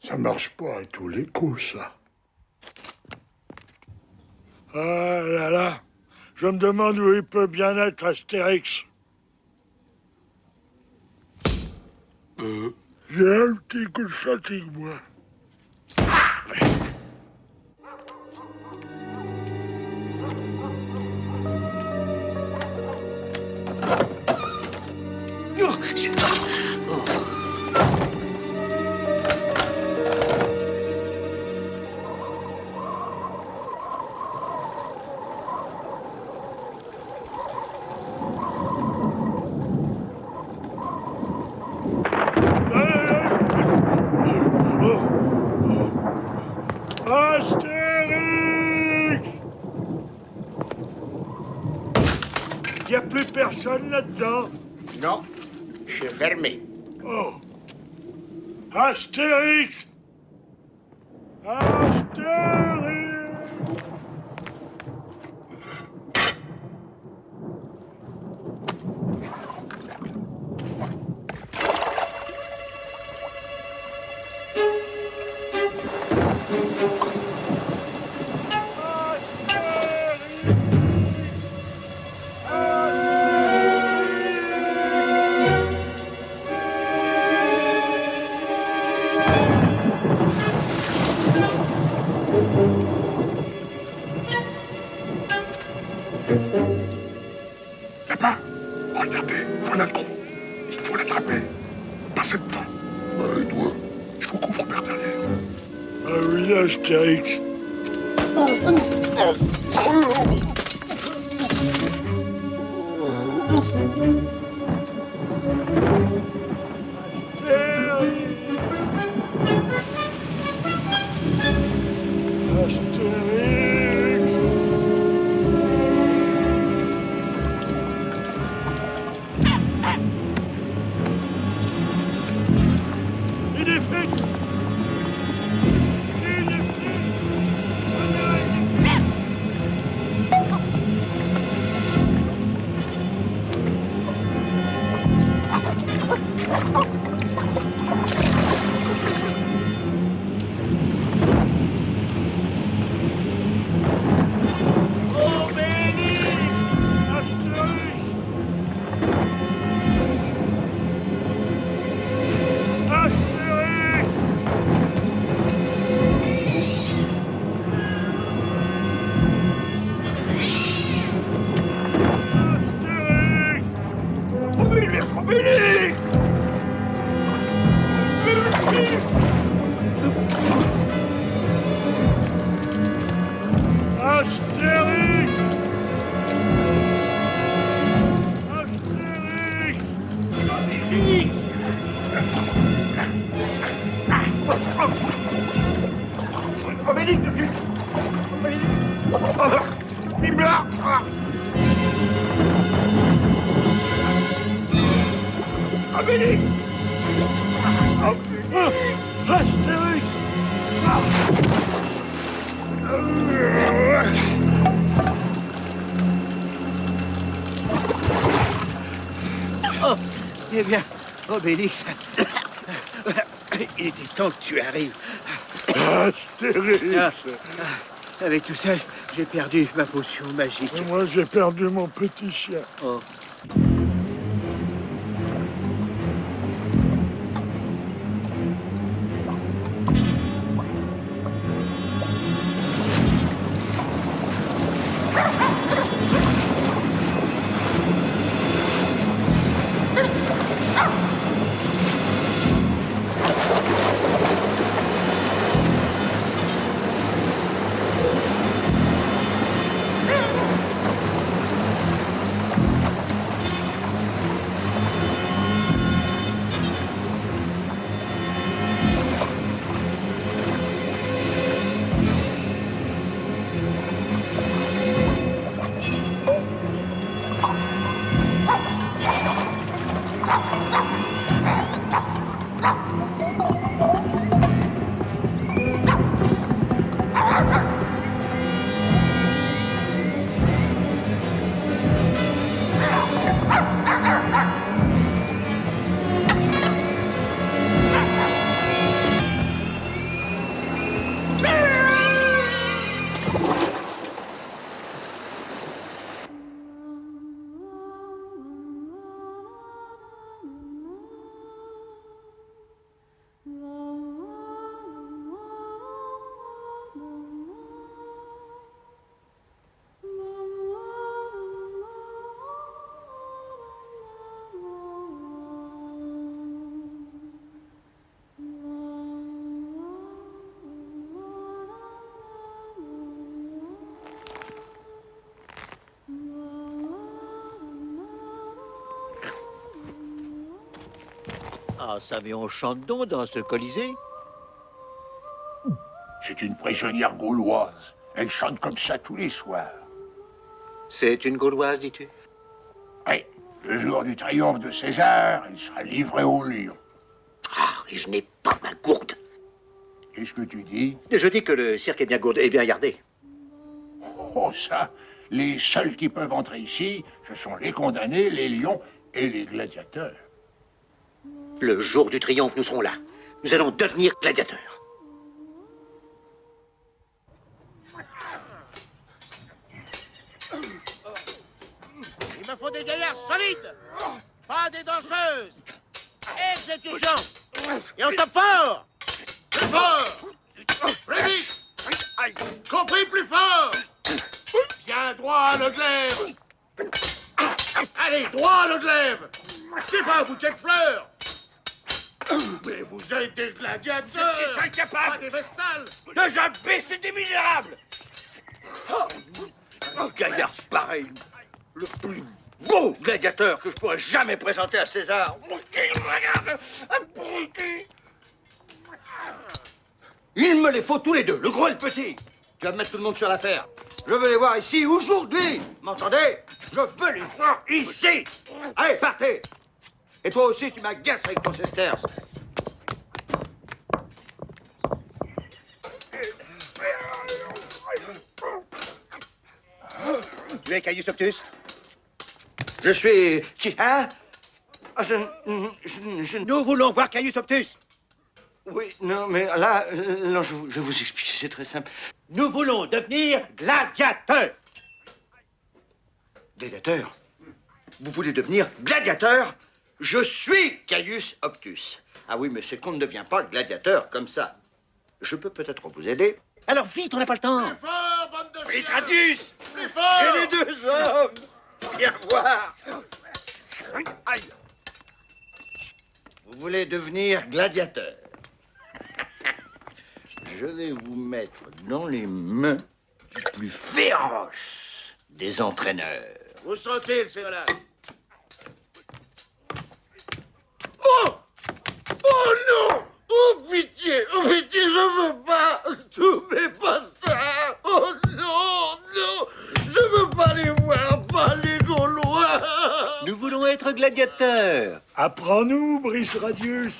Ça marche pas à tous les coups, ça. Ah là là, je me demande où il peut bien être, Astérix. J'ai un petit coup de fatigue, moi. Astérix! Il n'y a plus personne là-dedans? Non, c'est fermé. Oh! Astérix! Astérix! Là-bas, regardez, voilà le gros. Il faut l'attraper. Passez devant. Et toi, je vous couvre par derrière. Ah oui, là, Astérix. Oh, eh bien, Obélix, il était temps que tu arrives. Astérix! Avec tout ça, j'ai perdu ma potion magique. Et moi, j'ai perdu mon petit chien. Oh. Ah, ça, mais on chante donc dans ce Colisée? C'est une prisonnière gauloise. Elle chante comme ça tous les soirs. C'est une Gauloise, dis-tu? Oui, le jour du triomphe de César, elle sera livrée au lion. Ah, et je n'ai pas ma gourde. Qu'est-ce que tu dis? Je dis que le cirque est bien gourde et bien gardé. Oh, ça, les seuls qui peuvent entrer ici, ce sont les condamnés, les lions et les gladiateurs. Le jour du triomphe, nous serons là. Nous allons devenir gladiateurs. Il me faut des gaillards solides, pas des danseuses. Exécution. Et on tape fort. Plus fort. Plus vite. Compris, plus fort. Bien droit à le glaive. Allez, droit à le glaive. C'est pas un bouquet de fleurs. Mais vous êtes des gladiateurs. Vous êtes incapables. Pas des vestales. Deux imbéciles, des misérables. Un gaillard pareil. Le plus beau gladiateur que je pourrais jamais présenter à César. Il me les faut tous les deux, le gros et le petit. Tu vas mettre tout le monde sur l'affaire. Je veux les voir ici aujourd'hui. M'entendez? Je veux les voir ici. Allez, partez. Et toi aussi, tu m'agaces avec ton sesterce. Tu es Caius Optus? Je suis... Qui? Hein? Ah, Nous voulons voir Caius Optus. Oui, non, mais là... non, je vais vous expliquer, c'est très simple. Nous voulons devenir gladiateurs. Gladiateurs? Vous voulez devenir gladiateur? Je suis Caius Optus. Ah oui, mais c'est qu'on ne devient pas gladiateur comme ça. Je peux peut-être vous aider. Alors vite, on n'a pas le temps. Plus fort, bande de Plus chiens. radius. Plus fort. C'est les deux hommes. Viens voir. Aïe. Vous voulez devenir gladiateur? Je vais vous mettre dans les mains du plus féroce des entraîneurs. Où sont-ils, ces-là? Oh! Oh non! Oh pitié, je veux pas! Tout mais pas ça! Oh non, non! Je veux pas les voir, pas les Gaulois! Nous voulons être gladiateurs! Apprends-nous, Brice Radius.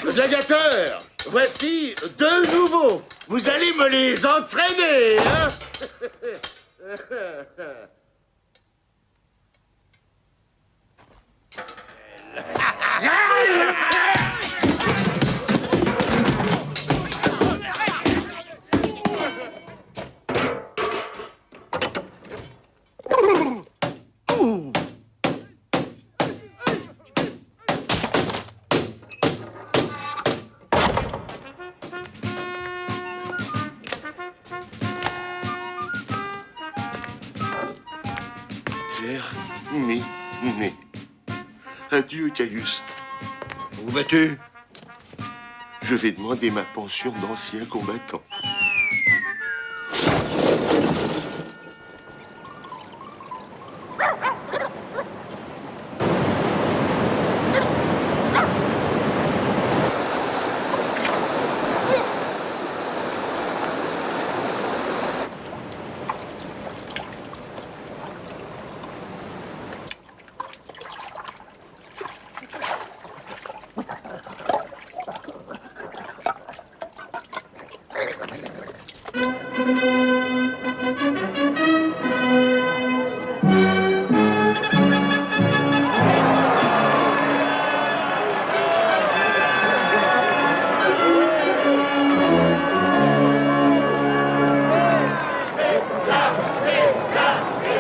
Gladiateurs, voici deux nouveaux. Vous allez me les entraîner, hein? Terminé. Adieu, Caius. Où vas-tu? Je vais demander ma pension d'ancien combattant.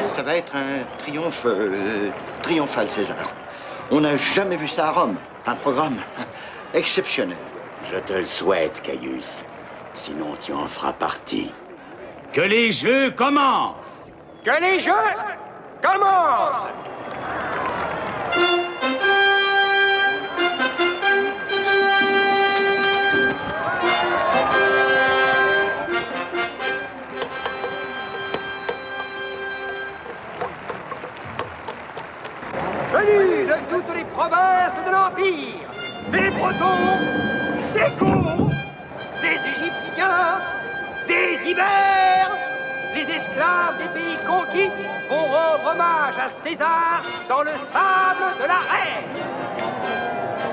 Ça va être un triomphe triomphal, César. On n'a jamais vu ça à Rome. Un programme exceptionnel. Je te le souhaite, Caius. Sinon, tu en feras partie. Que les jeux commencent! Que les jeux commence. Venus de toutes les provinces de l'Empire, des Bretons, des Gauls, des Égyptiens, des Ibères, les esclaves des pays conquis vont rendre hommage à César dans le sable de la reine.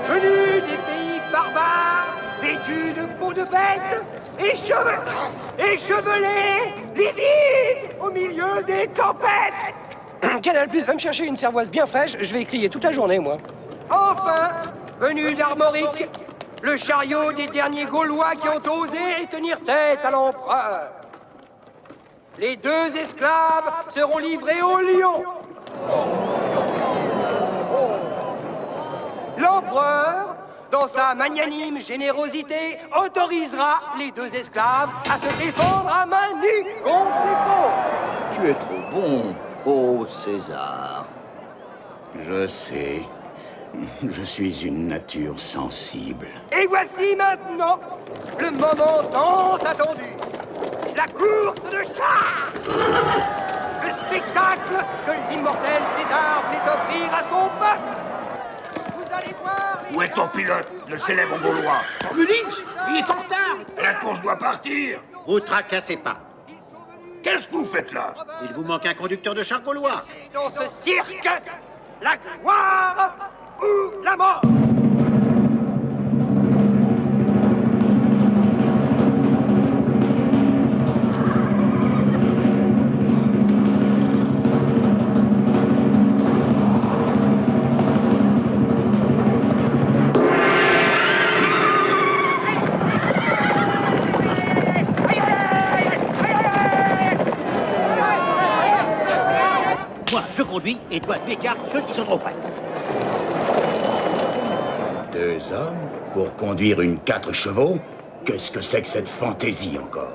Venus des pays barbares, vêtus de peau de bête, échevelés, livides, au milieu des tempêtes. Canal Plus va me chercher une cervoise bien fraîche, je vais crier toute la journée, moi. Enfin, venu d'Armorique, le chariot des derniers Gaulois qui ont osé tenir tête à l'empereur. Les deux esclaves seront livrés au lion. L'empereur, dans sa magnanime générosité, autorisera les deux esclaves à se défendre à main nue contre les pauvres. Tu es trop bon, ô César. Je sais. Je suis une nature sensible. Et voici maintenant le moment tant attendu. La course de chars. Le spectacle que l'immortel César voulait offrir à son peuple. Vous allez voir... Où est ton pilote, le célèbre Gaulois? Félix, il est en retard. La course doit partir. Vous tracassez pas. Qu'est-ce que vous faites là? Il vous manque un conducteur de char gaulois. Dans ce cirque, la gloire ou la mort. Moi, je conduis et toi, tu écartes ceux qui sont trop près. 2 hommes pour conduire une 4 chevaux? Qu'est-ce que c'est que cette fantaisie encore?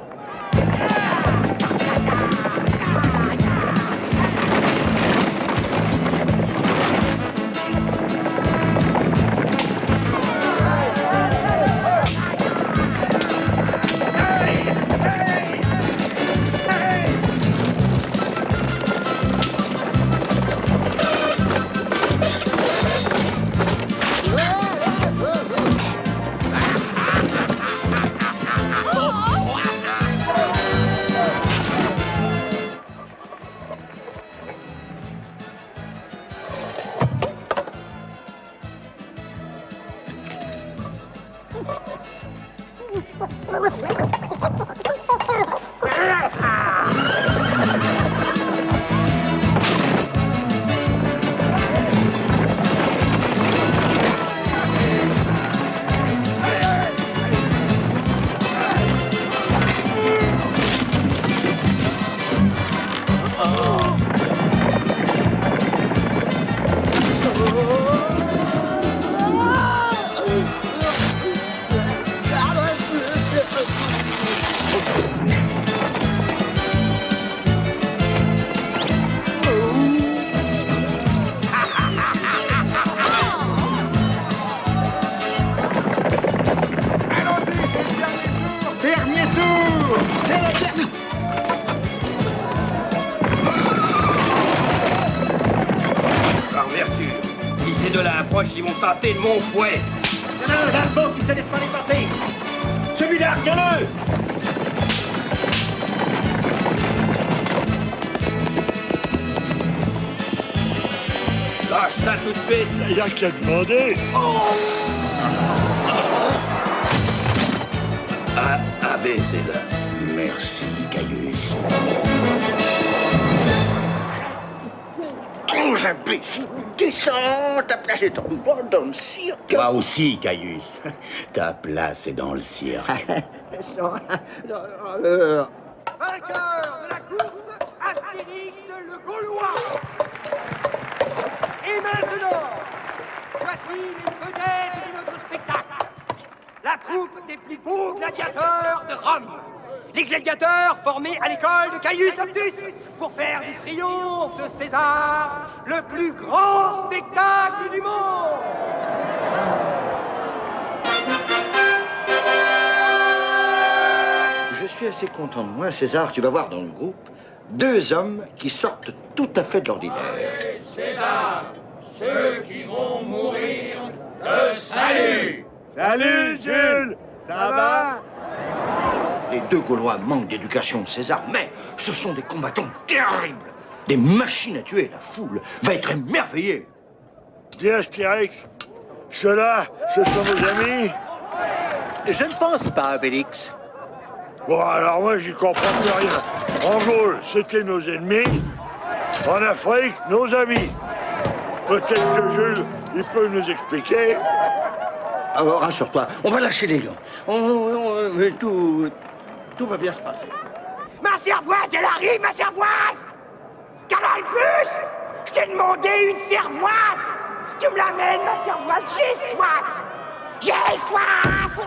Ils vont tâter de mon fouet. Il y en a un là-bas qui ne se laisse pas dépasser. Celui-là, tiens-le. Lâche ça tout de suite. Il n'y a qu'à demander. Ave, César. Merci, Caius. Onze imbécile, descends, ta place est en bas dans le cirque. Toi aussi, Caius. Ta place est dans le cirque. Vainqueur de la course, Astérix le Gaulois. Et maintenant, voici les vedettes de notre spectacle. La troupe des plus beaux gladiateurs de Rome. les gladiateurs formés à l'école de Caius Optus pour faire du triomphe de César le plus grand spectacle du monde. Je suis assez content de moi, César. Tu vas voir dans le groupe 2 hommes qui sortent tout à fait de l'ordinaire. Allez, César, ceux qui vont mourir te saluent. Salut, Jules. Ça va? Les 2 Gaulois manquent d'éducation, César, mais ce sont des combattants terribles. Des machines à tuer. La foule va être émerveillée. Dis Astérix, ceux-là, ce sont nos amis? Je ne pense pas, Obélix. Bon, alors moi, j'y comprends plus rien. En Gaule, c'était nos ennemis. En Afrique, nos amis. Peut-être que Jules, il peut nous expliquer. Alors, rassure-toi, on va lâcher les lions. Tout va bien se passer. Ma cervoise, elle arrive, ma cervoise! Canal Plus! Je t'ai demandé une cervoise! Tu me l'amènes, ma cervoise, j'ai soif! J'ai soif!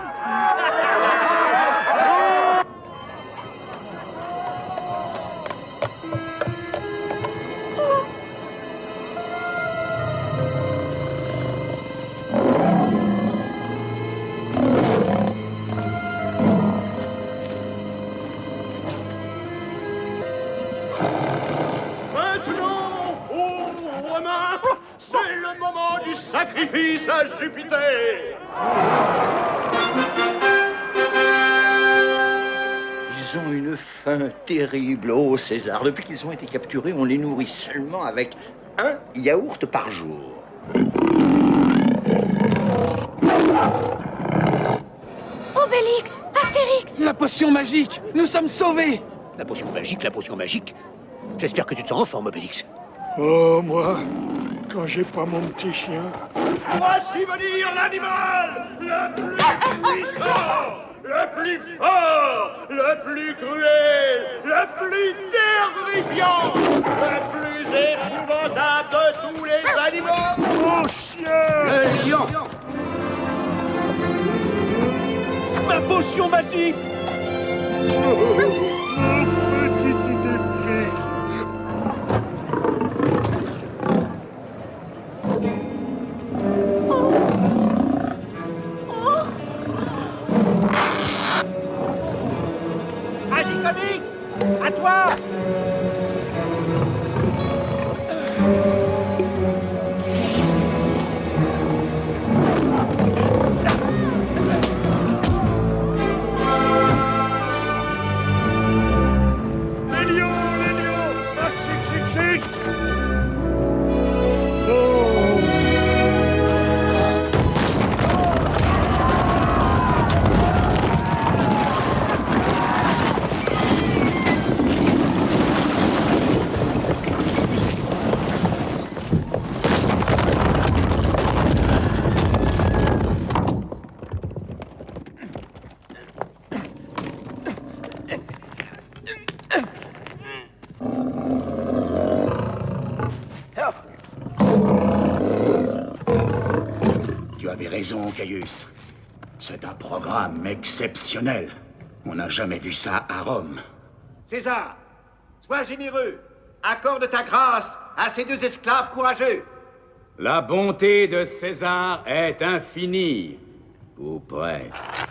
C'est le moment du sacrifice à Jupiter. Ils ont une faim terrible, oh César. Depuis qu'ils ont été capturés, on les nourrit seulement avec 1 yaourt par jour. Obélix! Astérix! La potion magique! Nous sommes sauvés! La potion magique, la potion magique. J'espère que tu te sens en forme, Obélix. Oh, moi, quand j'ai pas mon petit chien. Voici venir l'animal le plus puissant, le plus fort, le plus cruel, le plus terrifiant, le plus épouvantable de tous les animaux. Mon chien! Le lion. Ma potion magique! Petite idée fixe. Agicomix! À toi! Tu avais raison, Caius. C'est un programme exceptionnel. On n'a jamais vu ça à Rome. César, sois généreux. Accorde ta grâce à ces 2 esclaves courageux. La bonté de César est infinie. Ou presque.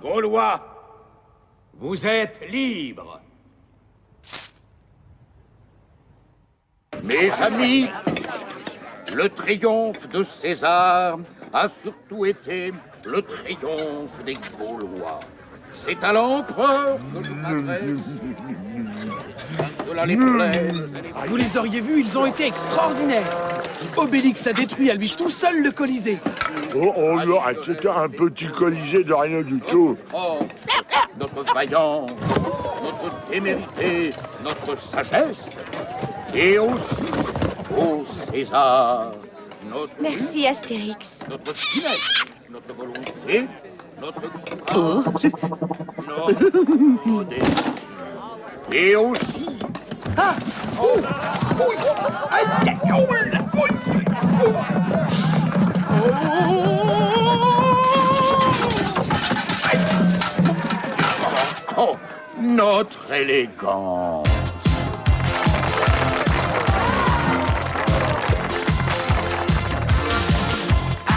Gaulois, vous êtes libres. Mes amis, le triomphe de César a surtout été le triomphe des Gaulois. C'est à l'empereur que je m'adresse. Vous les auriez vus, ils ont été extraordinaires. Obélix a détruit à lui tout seul le Colisée. Oh non, c'était un petit Colisée de rien du tout. Notre vaillance, notre témérité, notre sagesse, et aussi, ô César, notre... Merci, Astérix. Notre finesse, notre volonté, notre courage, notre modestie, et aussi... Ah! Oh! Oui! Aïe! Oh! notre élégance.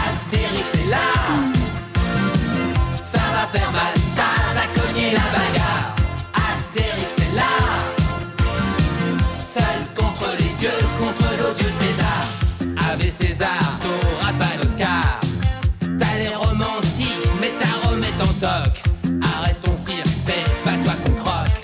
Astérix est là, ça va faire mal, ça va cogner la bagarre. Astérix est là, seul contre les dieux, contre l'odieux César. Ave César, t'auras pas l'Oscar. T'as l'air romantique, mais ta remet en toc. Arrête ton cirque, c'est pas toi qu'on croque.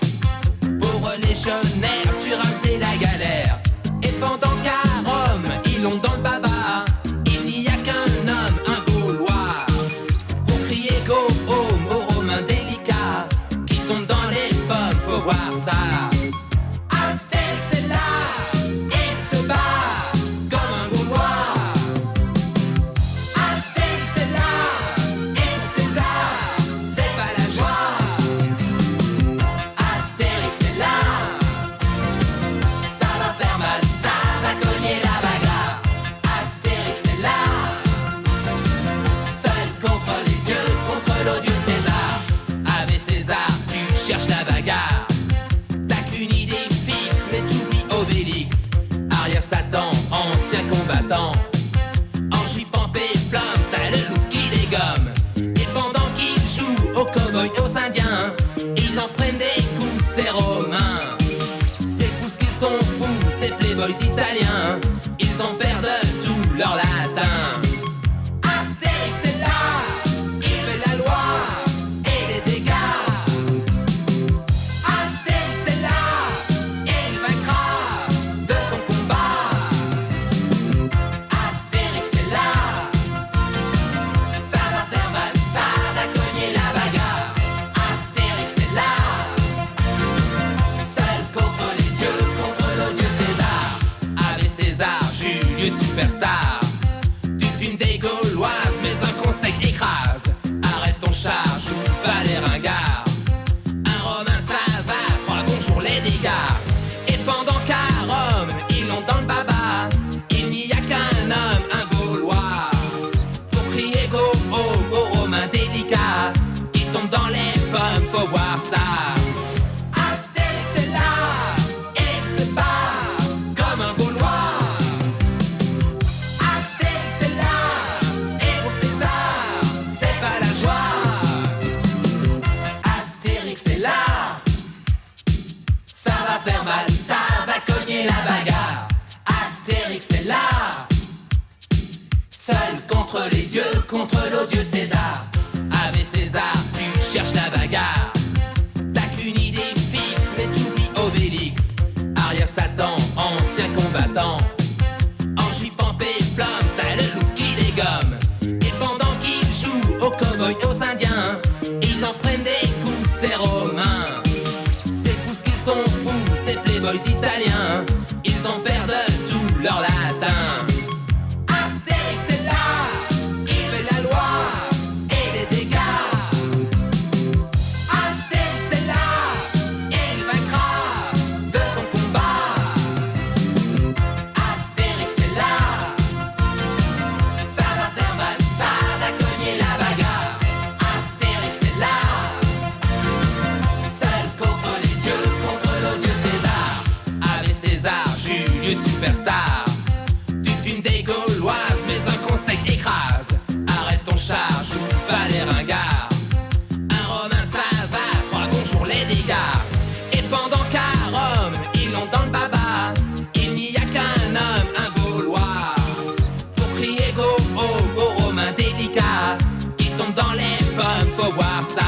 Pour les légionnaires, tu rames, c'est la galère. Et pendant qu'à Rome, ils l'ont dans le baba. Il n'y a qu'un homme, un Gaulois, pour crier go home aux Romains délicats qui tombent dans les pommes, faut voir ça. Astérix est là, il se bat comme un Gaulois. Astérix est là, et César, c'est pas la joie. Astérix est là, ça va faire mal, ça va cogner la bagarre. Astérix est là, seul contre les dieux, contre l'odieux César. Ave César, tu cherches la bagarre. T'as qu'une idée fixe, mais t'oublies Obélix. Arrière Satan, ancien combattant. En jupe en péplum, t'as le look qui les gomme. Et pendant qu'ils jouent aux cow-boys et aux indiens, ils en prennent des coups, ces Romains. C'est fou ce qu'ils sont fous, ces playboys italiens. Ils en perdent tout leur latin. Astérix est là, il fait la loi et des dégâts. Astérix est là, il vaincra de son combat. Astérix est là, ça va faire mal, ça va cogner la bagarre. Astérix est là, seul contre les dieux, contre l'odieux César. Ave César, Julius Superstar. Tu fumes des Gauloises, mais un conseil écrase. Arrête ton char, joue pas les ringards. Un Romain ça va, crois bonjour les dégâts. Et pendant qu'à Rome, ils l'ont dans le baba. Il n'y a qu'un homme, un Gaulois, pour crier go home aux Romains délicats qui tombent dans les pommes, faut voir ça. Astérix est là, il se bat comme un Gaulois. Astérix est là, et pour César, c'est pas la joie. Astérix est là, ça va faire mal, ça va cogner la bagarre. Astérix est là, seul contre les dieux, contre l'odieux César. Ave César, tu cherches la bagarre. T'as qu'une idée fixe, mais t'oublies Obélix. Arrière Satan, ancien combattant. En jupe en péplum, t'as le look qui les gomme. Et pendant qu'ils jouent aux cow-boys et aux indiens, ils en prennent des coups, ces Romains. C'est fou ce qu'ils sont fous, ces playboys italiens. Ils en perdent tout leur latin. Astérix est là, il fait la loi et des dégâts. Astérix est là, il vaincra de son combat. Astérix est là, ça va faire mal, ça va cogner la bagarre. Astérix est là, seul contre les dieux, contre l'odieux César. Ave César, Julius Superstar. Tu fumes des Gauloises, mais un conseil écrase. Arrête ton char, joue pas les ringards. Un Romain ça va, crois bonjour les dégâts. Et pendant qu'à Rome, ils l'ont dans le baba. Il n'y a qu'un homme, un Gaulois, pour crier go home aux Romains délicats qui tombent dans les pommes, faut voir ça.